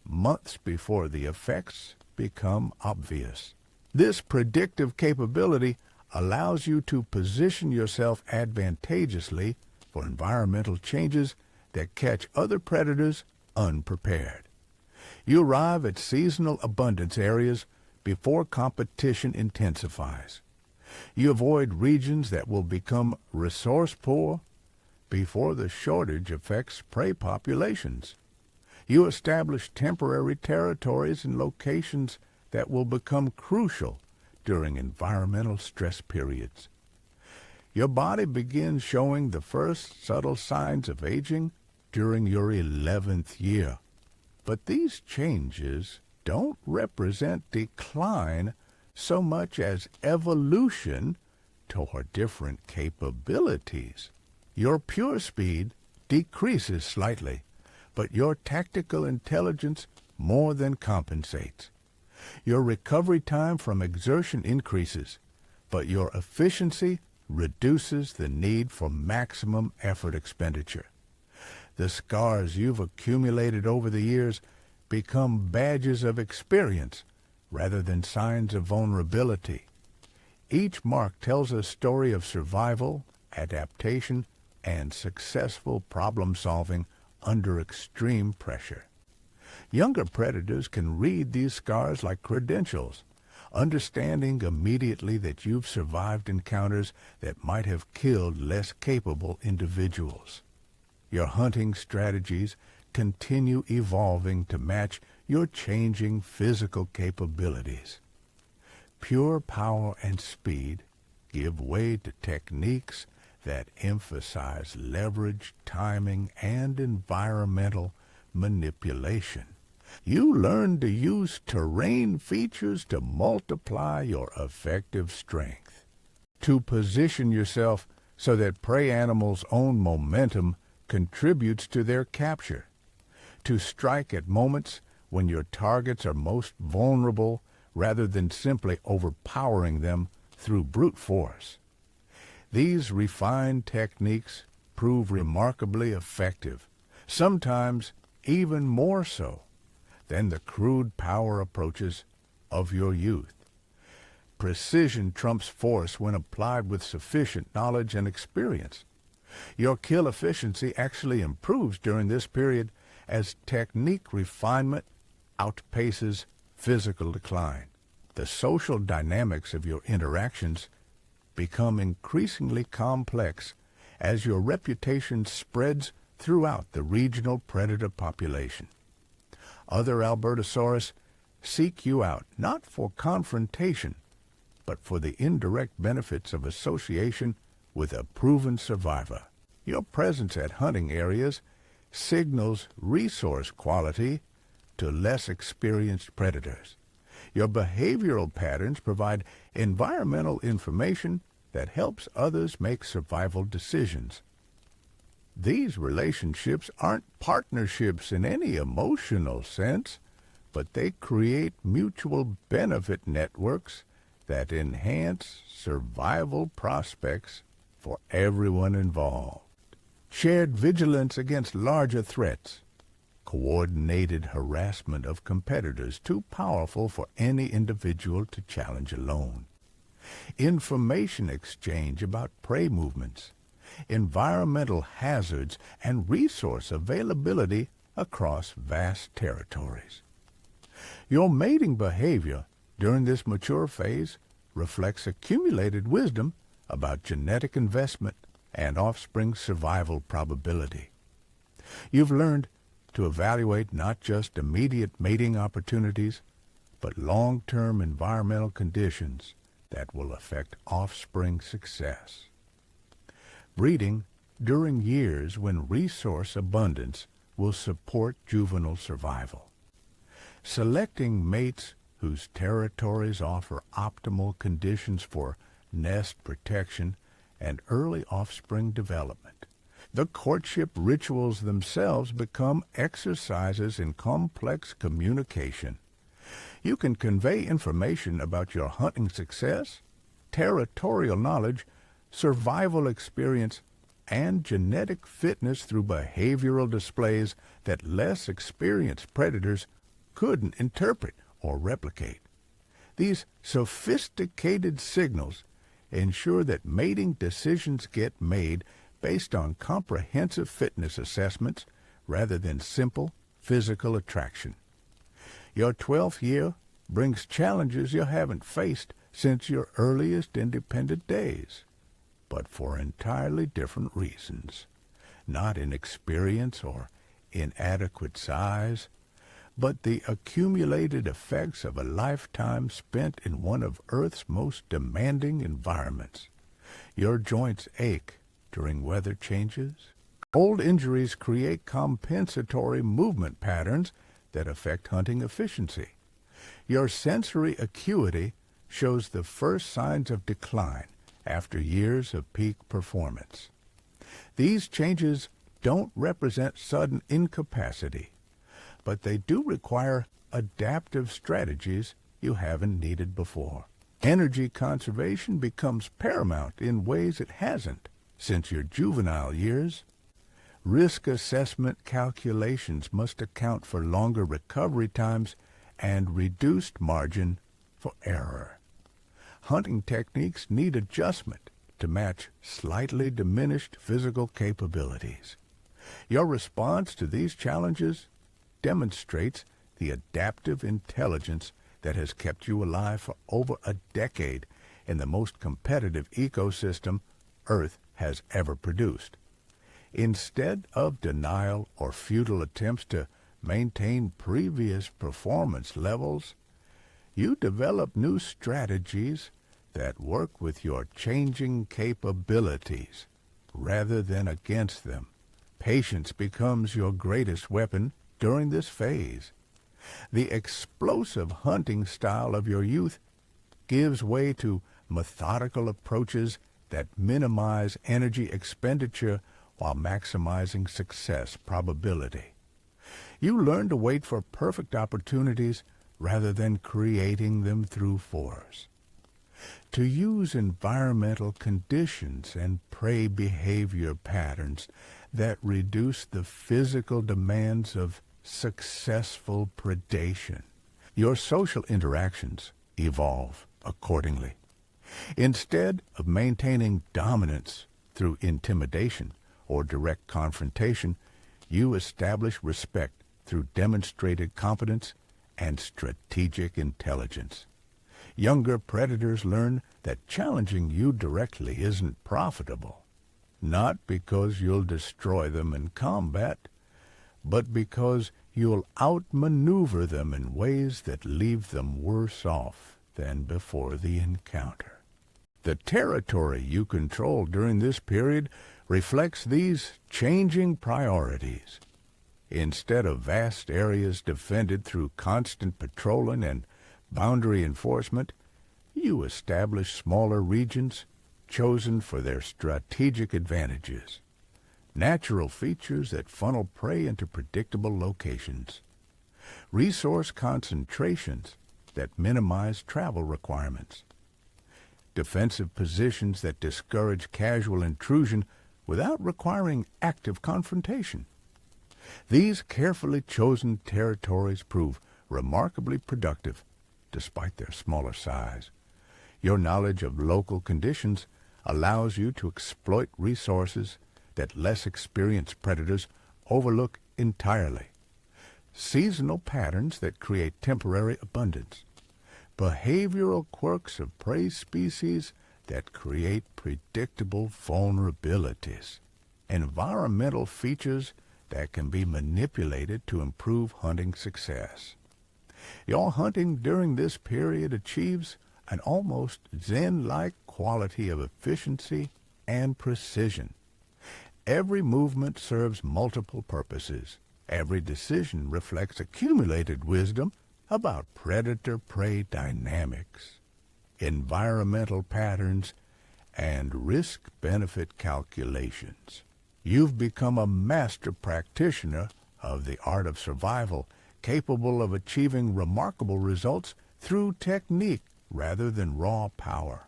months before the effects become obvious. This predictive capability allows you to position yourself advantageously for environmental changes that catch other predators unprepared. You arrive at seasonal abundance areas before competition intensifies. You avoid regions that will become resource poor before the shortage affects prey populations. You establish temporary territories in locations that will become crucial during environmental stress periods. Your body begins showing the first subtle signs of aging during your 11th year. But these changes don't represent decline so much as evolution toward different capabilities. Your pure speed decreases slightly, but your tactical intelligence more than compensates. Your recovery time from exertion increases, but your efficiency reduces the need for maximum effort expenditure. The scars you've accumulated over the years become badges of experience rather than signs of vulnerability. Each mark tells a story of survival, adaptation, and successful problem-solving under extreme pressure. Younger predators can read these scars like credentials, understanding immediately that you've survived encounters that might have killed less capable individuals. Your hunting strategies continue evolving to match your changing physical capabilities. Pure power and speed give way to techniques that emphasize leverage, timing, and environmental manipulation. You learn to use terrain features to multiply your effective strength, to position yourself so that prey animals' own momentum contributes to their capture, to strike at moments when your targets are most vulnerable rather than simply overpowering them through brute force. These refined techniques prove remarkably effective, sometimes even more so than the crude power approaches of your youth. Precision trumps force when applied with sufficient knowledge and experience. Your kill efficiency actually improves during this period as technique refinement outpaces physical decline. The social dynamics of your interactions become increasingly complex as your reputation spreads throughout the regional predator population. Other Albertosaurus seek you out not for confrontation, but for the indirect benefits of association with a proven survivor. Your presence at hunting areas signals resource quality to less experienced predators. Your behavioral patterns provide environmental information that helps others make survival decisions. These relationships aren't partnerships in any emotional sense, but they create mutual benefit networks that enhance survival prospects for everyone involved. Shared vigilance against larger threats, coordinated harassment of competitors too powerful for any individual to challenge alone, information exchange about prey movements, environmental hazards, and resource availability across vast territories. Your mating behavior during this mature phase reflects accumulated wisdom about genetic investment and offspring survival probability. You've learned to evaluate not just immediate mating opportunities, but long-term environmental conditions that will affect offspring success. Breeding during years when resource abundance will support juvenile survival. Selecting mates whose territories offer optimal conditions for nest protection and early offspring development. The courtship rituals themselves become exercises in complex communication. You can convey information about your hunting success, territorial knowledge, survival experience, and genetic fitness through behavioral displays that less experienced predators couldn't interpret or replicate. These sophisticated signals ensure that mating decisions get made based on comprehensive fitness assessments rather than simple physical attraction. Your 12th year brings challenges you haven't faced since your earliest independent days, but for entirely different reasons. Not inexperience or inadequate size, but the accumulated effects of a lifetime spent in one of Earth's most demanding environments. Your joints ache during weather changes. Old injuries create compensatory movement patterns that affect hunting efficiency. Your sensory acuity shows the first signs of decline after years of peak performance. These changes don't represent sudden incapacity, but they do require adaptive strategies you haven't needed before. Energy conservation becomes paramount in ways it hasn't since your juvenile years. Risk assessment calculations must account for longer recovery times and reduced margin for error. Hunting techniques need adjustment to match slightly diminished physical capabilities. Your response to these challenges demonstrates the adaptive intelligence that has kept you alive for over a decade in the most competitive ecosystem Earth has ever produced. Instead of denial or futile attempts to maintain previous performance levels, you develop new strategies that work with your changing capabilities rather than against them. Patience becomes your greatest weapon during this phase. The explosive hunting style of your youth gives way to methodical approaches that minimize energy expenditure while maximizing success probability. You learn to wait for perfect opportunities rather than creating them through force. To use environmental conditions and prey behavior patterns that reduce the physical demands of successful predation. Your social interactions evolve accordingly. Instead of maintaining dominance through intimidation or direct confrontation, you establish respect through demonstrated competence and strategic intelligence. Younger predators learn that challenging you directly isn't profitable, not because you'll destroy them in combat, but because you'll outmaneuver them in ways that leave them worse off than before the encounter. The territory you control during this period reflects these changing priorities. Instead of vast areas defended through constant patrolling and boundary enforcement, you establish smaller regions chosen for their strategic advantages, natural features that funnel prey into predictable locations, resource concentrations that minimize travel requirements, defensive positions that discourage casual intrusion without requiring active confrontation. These carefully chosen territories prove remarkably productive despite their smaller size. Your knowledge of local conditions allows you to exploit resources that less experienced predators overlook entirely. Seasonal patterns that create temporary abundance. Behavioral quirks of prey species that create predictable vulnerabilities. Environmental features that can be manipulated to improve hunting success. Your hunting during this period achieves an almost Zen-like quality of efficiency and precision. Every movement serves multiple purposes. Every decision reflects accumulated wisdom about predator-prey dynamics, environmental patterns, and risk-benefit calculations. You've become a master practitioner of the art of survival, capable of achieving remarkable results through technique rather than raw power.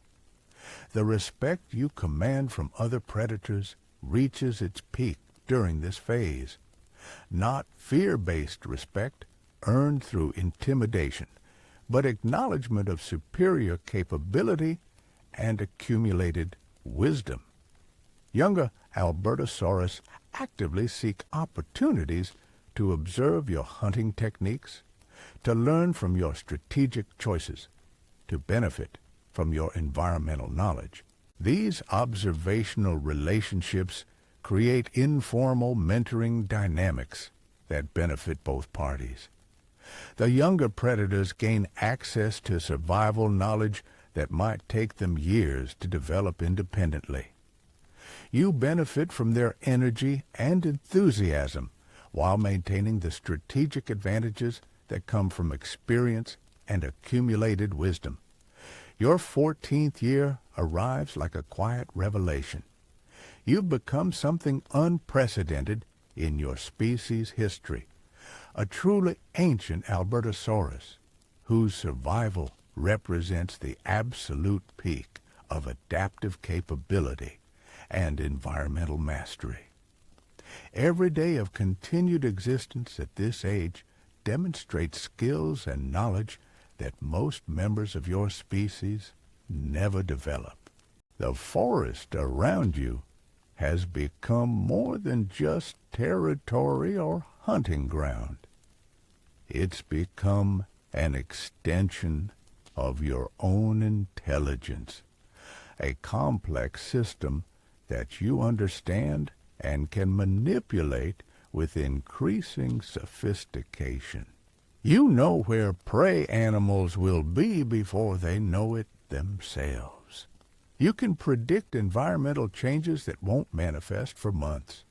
The respect you command from other predators reaches its peak during this phase. Not fear-based respect earned through intimidation, but acknowledgement of superior capability and accumulated wisdom. Younger Albertosaurus actively seek opportunities to observe your hunting techniques, to learn from your strategic choices, to benefit from your environmental knowledge. These observational relationships create informal mentoring dynamics that benefit both parties. The younger predators gain access to survival knowledge that might take them years to develop independently. You benefit from their energy and enthusiasm while maintaining the strategic advantages that come from experience and accumulated wisdom. Your 14th year arrives like a quiet revelation. You've become something unprecedented in your species' history, a truly ancient Albertosaurus, whose survival represents the absolute peak of adaptive capability and environmental mastery. Every day of continued existence at this age demonstrates skills and knowledge that most members of your species never develop. The forest around you has become more than just territory or hunting ground. It's become an extension of your own intelligence, a complex system that you understand and can manipulate with increasing sophistication. You know where prey animals will be before they know it themselves. You can predict environmental changes that won't manifest for months.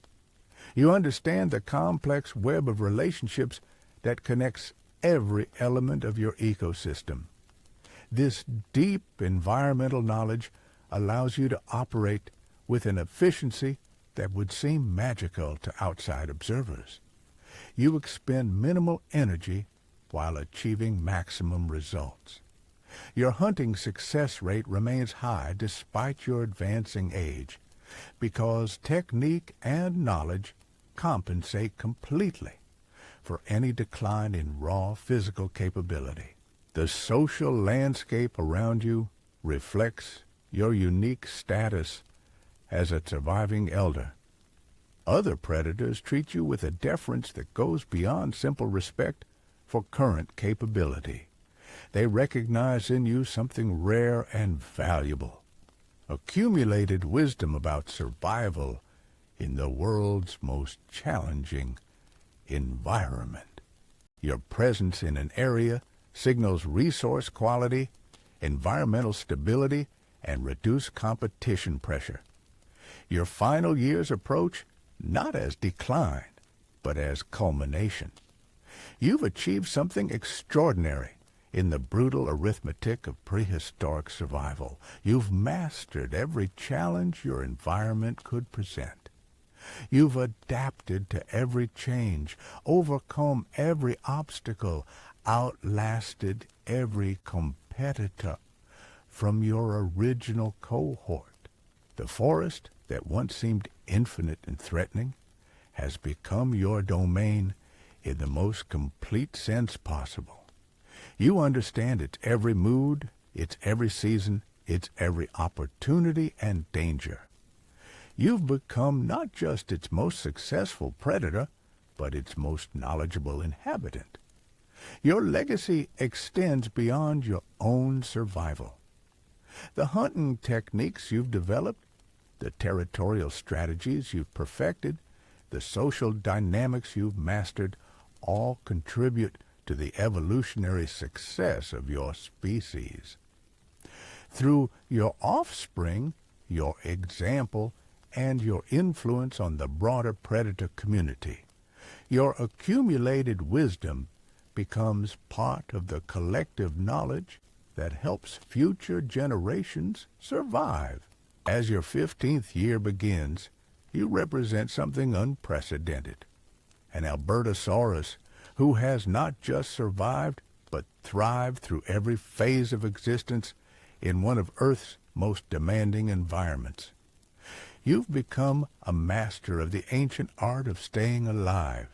You understand the complex web of relationships that connects every element of your ecosystem. This deep environmental knowledge allows you to operate with an efficiency that would seem magical to outside observers. You expend minimal energy while achieving maximum results. Your hunting success rate remains high despite your advancing age, because technique and knowledge compensate completely for any decline in raw physical capability. The social landscape around you reflects your unique status as a surviving elder. Other predators treat you with a deference that goes beyond simple respect for current capability. They recognize in you something rare and valuable, accumulated wisdom about survival in the world's most challenging environment. Your presence in an area signals resource quality, environmental stability, and reduced competition pressure. Your final years approach not as decline, but as culmination. You've achieved something extraordinary in the brutal arithmetic of prehistoric survival. You've mastered every challenge your environment could present. You've adapted to every change, overcome every obstacle, outlasted every competitor from your original cohort. The forest that once seemed infinite and threatening has become your domain in the most complete sense possible. You understand its every mood, its every season, its every opportunity and danger. You've become not just its most successful predator, but its most knowledgeable inhabitant. Your legacy extends beyond your own survival. The hunting techniques you've developed, the territorial strategies you've perfected, the social dynamics you've mastered, all contribute to the evolutionary success of your species. Through your offspring, your example, and your influence on the broader predator community, your accumulated wisdom becomes part of the collective knowledge that helps future generations survive. As your 15th year begins, you represent something unprecedented. An Albertosaurus who has not just survived, but thrived through every phase of existence in one of Earth's most demanding environments. You've become a master of the ancient art of staying alive,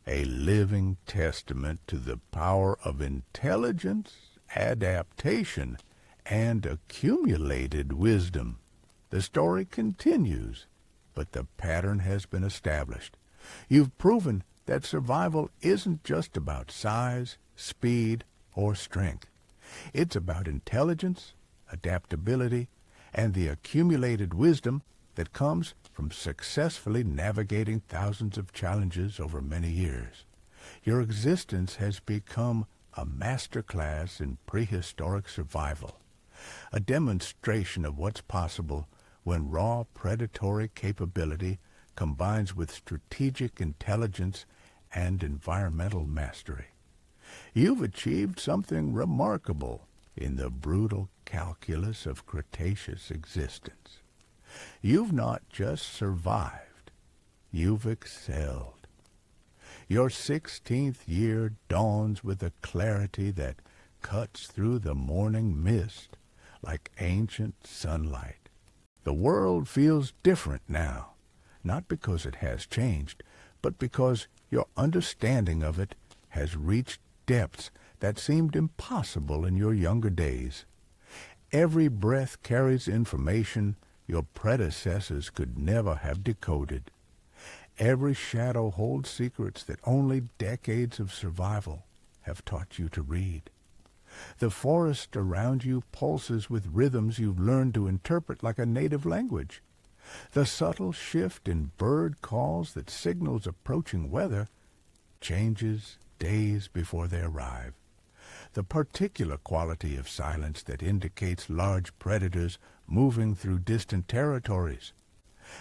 a living testament to the power of intelligence, adaptation, and accumulated wisdom. The story continues, but the pattern has been established. You've proven that survival isn't just about size, speed, or strength. It's about intelligence, adaptability, and the accumulated wisdom that comes from successfully navigating thousands of challenges over many years. Your existence has become a masterclass in prehistoric survival, a demonstration of what's possible when raw predatory capability combines with strategic intelligence and environmental mastery. You've achieved something remarkable in the brutal calculus of Cretaceous existence. You've not just survived, you've excelled. Your 16th year dawns with a clarity that cuts through the morning mist like ancient sunlight. The world feels different now, not because it has changed, but because your understanding of it has reached depths that seemed impossible in your younger days. Every breath carries information your predecessors could never have decoded. Every shadow holds secrets that only decades of survival have taught you to read. The forest around you pulses with rhythms you've learned to interpret like a native language. The subtle shift in bird calls that signals approaching weather changes days before they arrive. The particular quality of silence that indicates large predators moving through distant territories.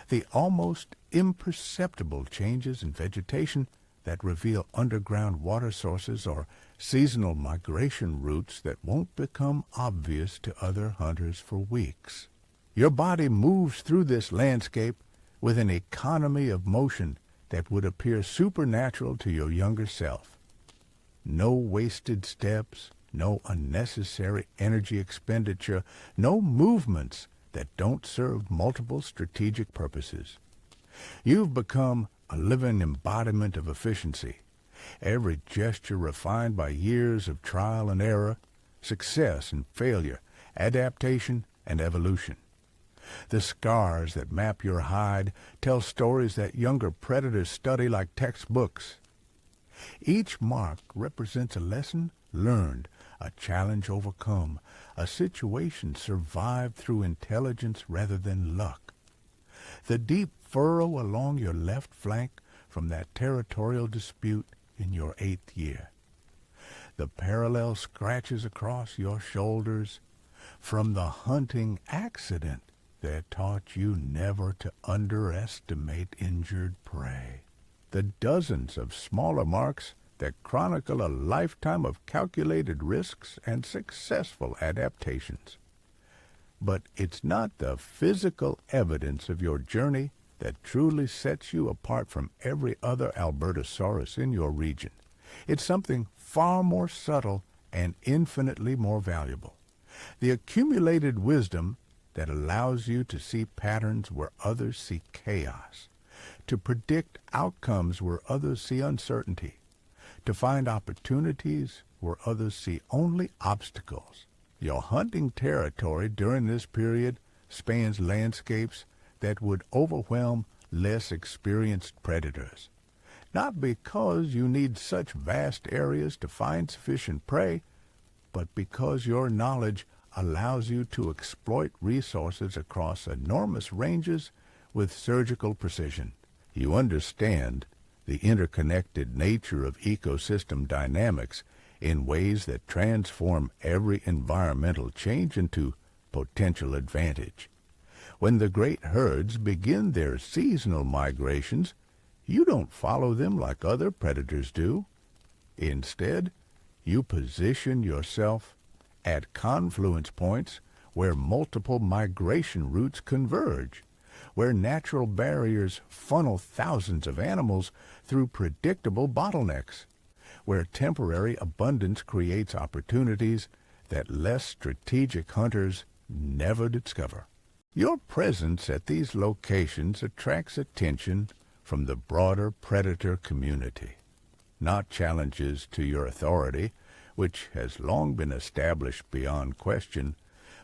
The almost imperceptible changes in vegetation that reveal underground water sources or seasonal migration routes that won't become obvious to other hunters for weeks. Your body moves through this landscape with an economy of motion that would appear supernatural to your younger self. No wasted steps, no unnecessary energy expenditure, no movements that don't serve multiple strategic purposes. You've become a living embodiment of efficiency, every gesture refined by years of trial and error, success and failure, adaptation and evolution. The scars that map your hide tell stories that younger predators study like textbooks. Each mark represents a lesson learned, a challenge overcome, a situation survived through intelligence rather than luck. The deep furrow along your left flank from that territorial dispute in your 8th year. The parallel scratches across your shoulders from the hunting accident that taught you never to underestimate injured prey. The dozens of smaller marks that chronicle a lifetime of calculated risks and successful adaptations. But it's not the physical evidence of your journey that truly sets you apart from every other Albertosaurus in your region. It's something far more subtle and infinitely more valuable. The accumulated wisdom that allows you to see patterns where others see chaos, to predict outcomes where others see uncertainty, to find opportunities where others see only obstacles. Your hunting territory during this period spans landscapes that would overwhelm less experienced predators. Not because you need such vast areas to find sufficient prey, but because your knowledge allows you to exploit resources across enormous ranges with surgical precision. You understand the interconnected nature of ecosystem dynamics in ways that transform every environmental change into potential advantage. When the great herds begin their seasonal migrations, you don't follow them like other predators do. Instead, you position yourself at confluence points where multiple migration routes converge, where natural barriers funnel thousands of animals through predictable bottlenecks, where temporary abundance creates opportunities that less strategic hunters never discover. Your presence at these locations attracts attention from the broader predator community, not challenges to your authority, which has long been established beyond question,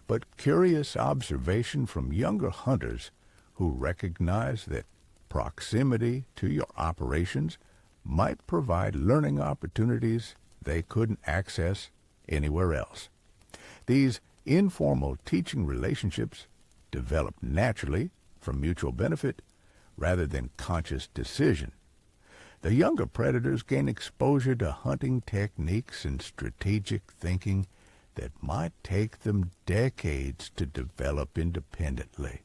but curious observation from younger hunters who recognize that proximity to your operations might provide learning opportunities they couldn't access anywhere else. These informal teaching relationships develop naturally from mutual benefit rather than conscious decision. The younger predators gain exposure to hunting techniques and strategic thinking that might take them decades to develop independently.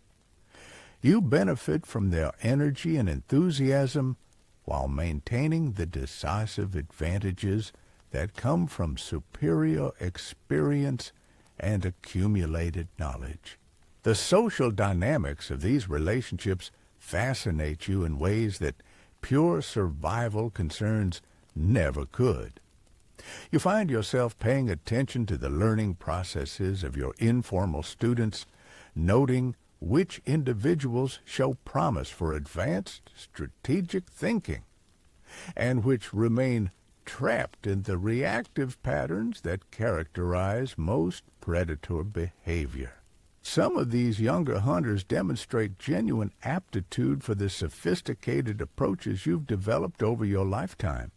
You benefit from their energy and enthusiasm while maintaining the decisive advantages that come from superior experience and accumulated knowledge. The social dynamics of these relationships fascinate you in ways that pure survival concerns never could. You find yourself paying attention to the learning processes of your informal students, noting which individuals show promise for advanced strategic thinking, and which remain trapped in the reactive patterns that characterize most predator behavior. Some of these younger hunters demonstrate genuine aptitude for the sophisticated approaches you've developed over your lifetime.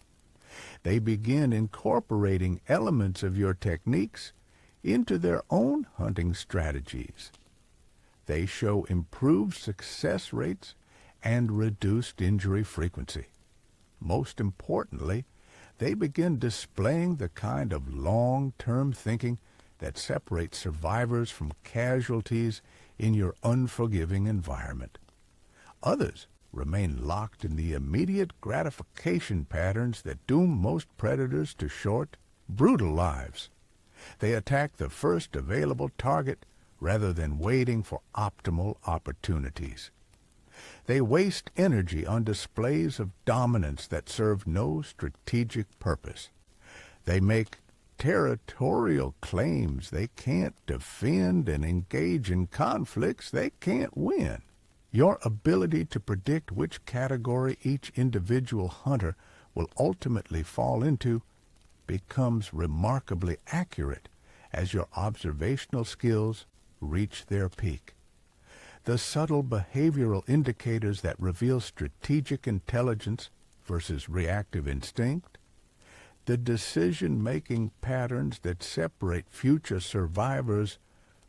They begin incorporating elements of your techniques into their own hunting strategies. They show improved success rates and reduced injury frequency. Most importantly, they begin displaying the kind of long-term thinking that separates survivors from casualties in your unforgiving environment. Others remain locked in the immediate gratification patterns that doom most predators to short, brutal lives. They attack the first available target rather than waiting for optimal opportunities. They waste energy on displays of dominance that serve no strategic purpose. They make territorial claims they can't defend and engage in conflicts they can't win. Your ability to predict which category each individual hunter will ultimately fall into becomes remarkably accurate as your observational skills reach their peak. The subtle behavioral indicators that reveal strategic intelligence versus reactive instinct, the decision-making patterns that separate future survivors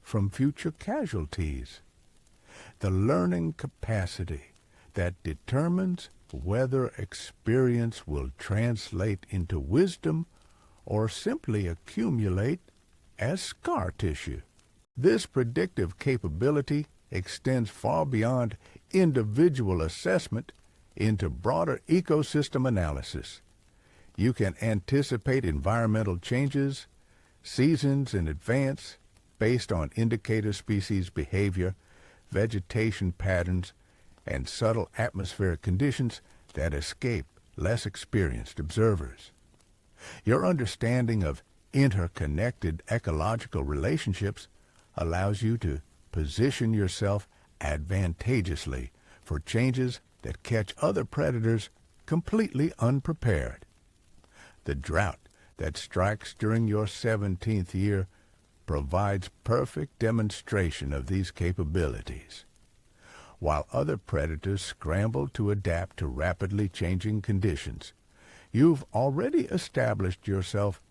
from future casualties, the learning capacity that determines whether experience will translate into wisdom or simply accumulate as scar tissue. This predictive capability extends far beyond individual assessment into broader ecosystem analysis. You can anticipate environmental changes seasons in advance based on indicator species behavior, vegetation patterns, and subtle atmospheric conditions that escape less experienced observers. Your understanding of interconnected ecological relationships allows you to position yourself advantageously for changes that catch other predators completely unprepared. The drought that strikes during your 17th year provides perfect demonstration of these capabilities. While other predators scramble to adapt to rapidly changing conditions, you've already established yourself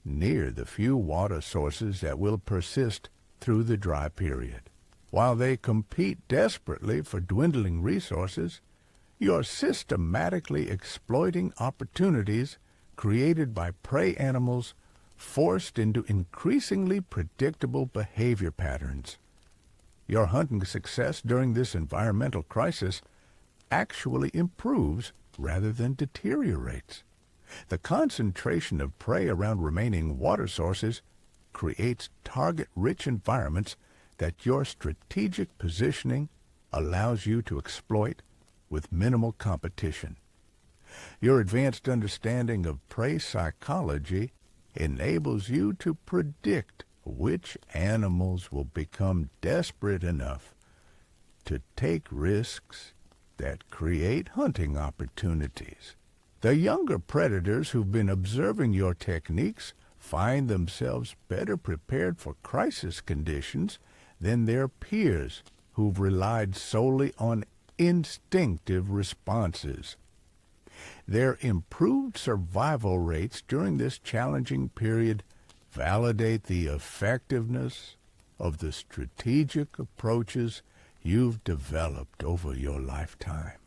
near the few water sources that will persist through the dry period. While they compete desperately for dwindling resources, you're systematically exploiting opportunities created by prey animals forced into increasingly predictable behavior patterns. Your hunting success during this environmental crisis actually improves rather than deteriorates. The concentration of prey around remaining water sources creates target-rich environments that your strategic positioning allows you to exploit with minimal competition. Your advanced understanding of prey psychology enables you to predict which animals will become desperate enough to take risks that create hunting opportunities. The younger predators who've been observing your techniques find themselves better prepared for crisis conditions than their peers who've relied solely on instinctive responses. Their improved survival rates during this challenging period validate the effectiveness of the strategic approaches you've developed over your lifetime.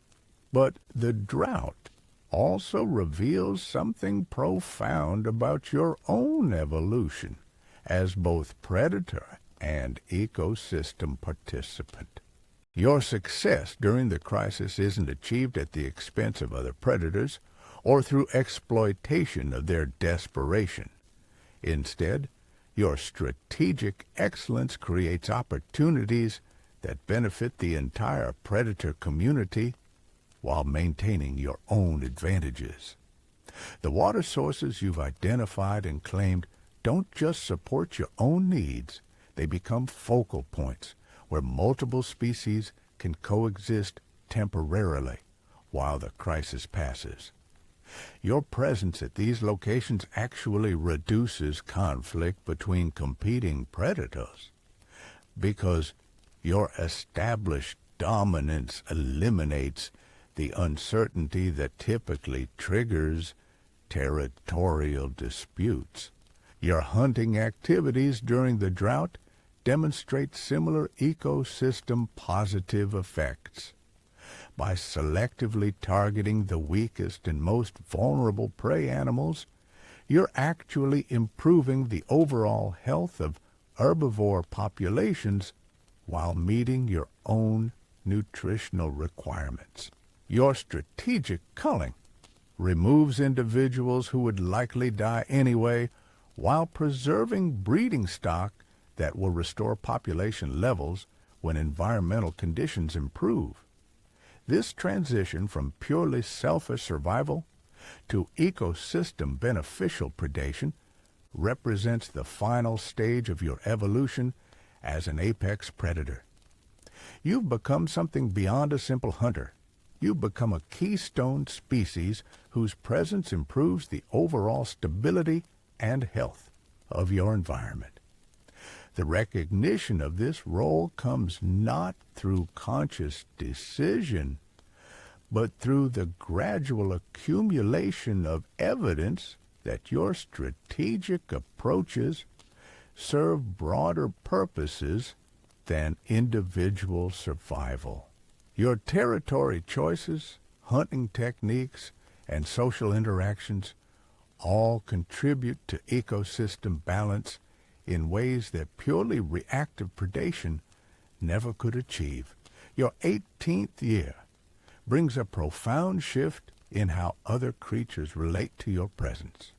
But the drought also reveals something profound about your own evolution as both predator and ecosystem participant. Your success during the crisis isn't achieved at the expense of other predators or through exploitation of their desperation. Instead, your strategic excellence creates opportunities that benefit the entire predator community while maintaining your own advantages. The water sources you've identified and claimed don't just support your own needs, they become focal points where multiple species can coexist temporarily while the crisis passes. Your presence at these locations actually reduces conflict between competing predators because your established dominance eliminates the uncertainty that typically triggers territorial disputes. Your hunting activities during the drought demonstrate similar ecosystem positive effects. By selectively targeting the weakest and most vulnerable prey animals, you're actually improving the overall health of herbivore populations while meeting your own nutritional requirements. Your strategic culling removes individuals who would likely die anyway while preserving breeding stock that will restore population levels when environmental conditions improve. This transition from purely selfish survival to ecosystem beneficial predation represents the final stage of your evolution as an apex predator. You've become something beyond a simple hunter. You've become a keystone species whose presence improves the overall stability and health of your environment. The recognition of this role comes not through conscious decision, but through the gradual accumulation of evidence that your strategic approaches serve broader purposes than individual survival. Your territory choices, hunting techniques, and social interactions all contribute to ecosystem balance in ways that purely reactive predation never could achieve. Your 18th year brings a profound shift in how other creatures relate to your presence.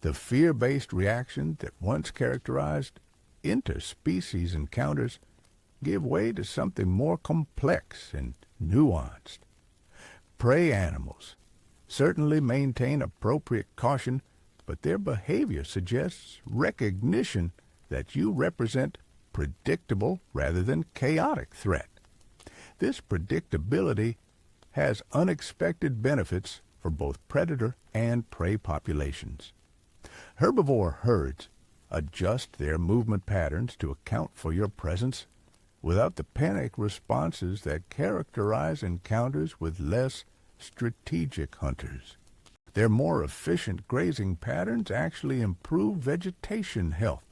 The fear-based reaction that once characterized interspecies encounters give way to something more complex and nuanced. Prey animals certainly maintain appropriate caution, but their behavior suggests recognition that you represent predictable rather than chaotic threat. This predictability has unexpected benefits for both predator and prey populations. Herbivore herds adjust their movement patterns to account for your presence without the panic responses that characterize encounters with less strategic hunters. Their more efficient grazing patterns actually improve vegetation health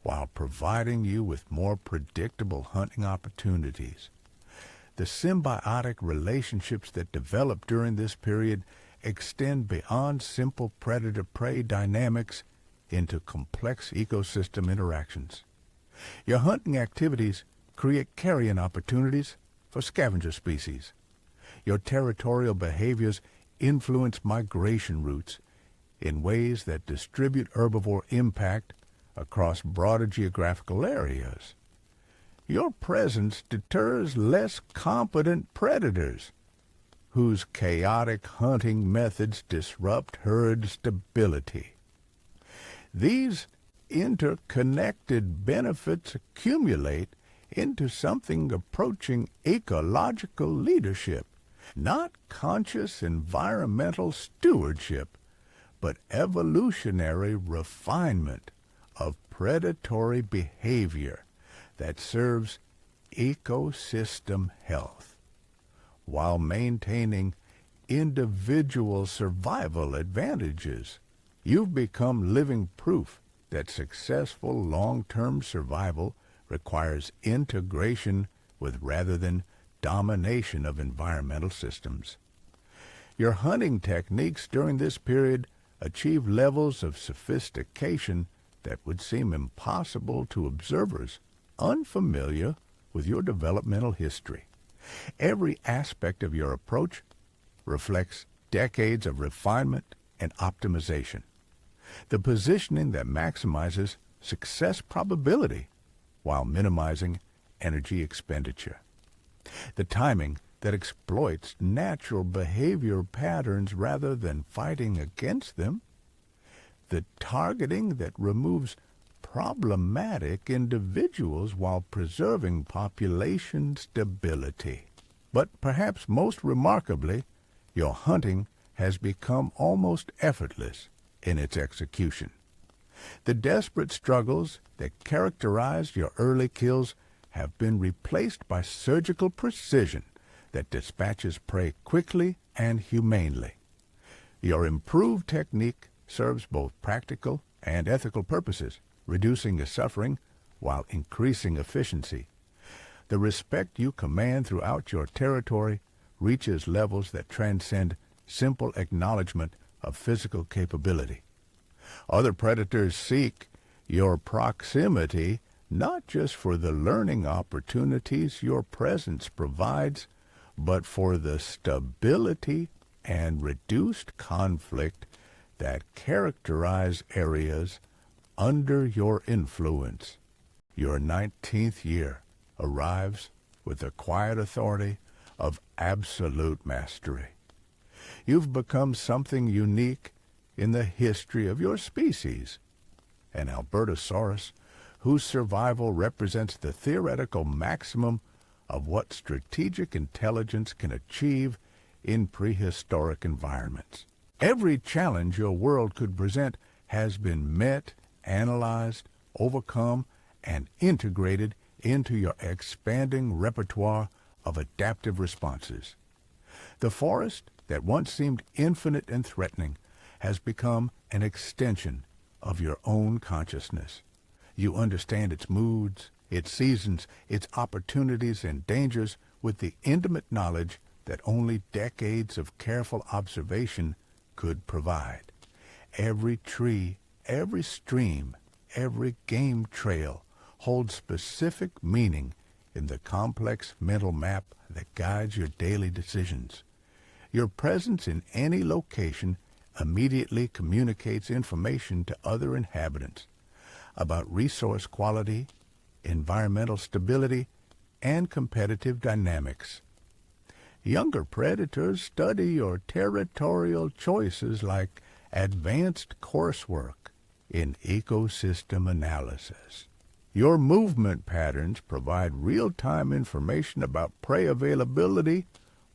while providing you with more predictable hunting opportunities. The symbiotic relationships that develop during this period extend beyond simple predator-prey dynamics into complex ecosystem interactions. Your hunting activities create carrion opportunities for scavenger species. Your territorial behaviors influence migration routes in ways that distribute herbivore impact across broader geographical areas. Your presence deters less competent predators whose chaotic hunting methods disrupt herd stability. These interconnected benefits accumulate into something approaching ecological leadership, not conscious environmental stewardship, but evolutionary refinement of predatory behavior that serves ecosystem health while maintaining individual survival advantages. You've become living proof that successful long-term survival requires integration with rather than domination of environmental systems. Your hunting techniques during this period achieve levels of sophistication that would seem impossible to observers unfamiliar with your developmental history. Every aspect of your approach reflects decades of refinement and optimization. The positioning that maximizes success probability while minimizing energy expenditure. The timing that exploits natural behavior patterns rather than fighting against them. The targeting that removes problematic individuals while preserving population stability. But perhaps most remarkably, your hunting has become almost effortless in its execution. The desperate struggles that characterized your early kills have been replaced by surgical precision that dispatches prey quickly and humanely. Your improved technique serves both practical and ethical purposes, reducing the suffering while increasing efficiency. The respect you command throughout your territory reaches levels that transcend simple acknowledgement of physical capability. Other predators seek your proximity not just for the learning opportunities your presence provides, but for the stability and reduced conflict that characterize areas under your influence. Your 19th year arrives with the quiet authority of absolute mastery. You've become something unique in the history of your species, an Albertosaurus whose survival represents the theoretical maximum of what strategic intelligence can achieve in prehistoric environments. Every challenge your world could present has been met, analyzed, overcome, and integrated into your expanding repertoire of adaptive responses. The forest that once seemed infinite and threatening has become an extension of your own consciousness. You understand its moods, its seasons, its opportunities and dangers with the intimate knowledge that only decades of careful observation could provide. Every tree, every stream, every game trail holds specific meaning in the complex mental map that guides your daily decisions. Your presence in any location immediately communicates information to other inhabitants about resource quality, environmental stability, and competitive dynamics. Younger predators study your territorial choices like advanced coursework in ecosystem analysis. Your movement patterns provide real-time information about prey availability,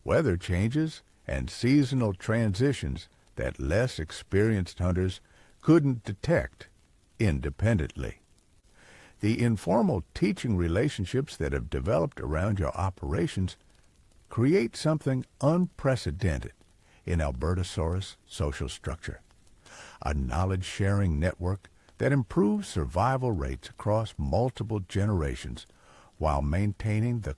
weather changes, and seasonal transitions that less experienced hunters couldn't detect independently. The informal teaching relationships that have developed around your operations create something unprecedented in Albertosaurus' social structure, a knowledge-sharing network that improves survival rates across multiple generations while maintaining the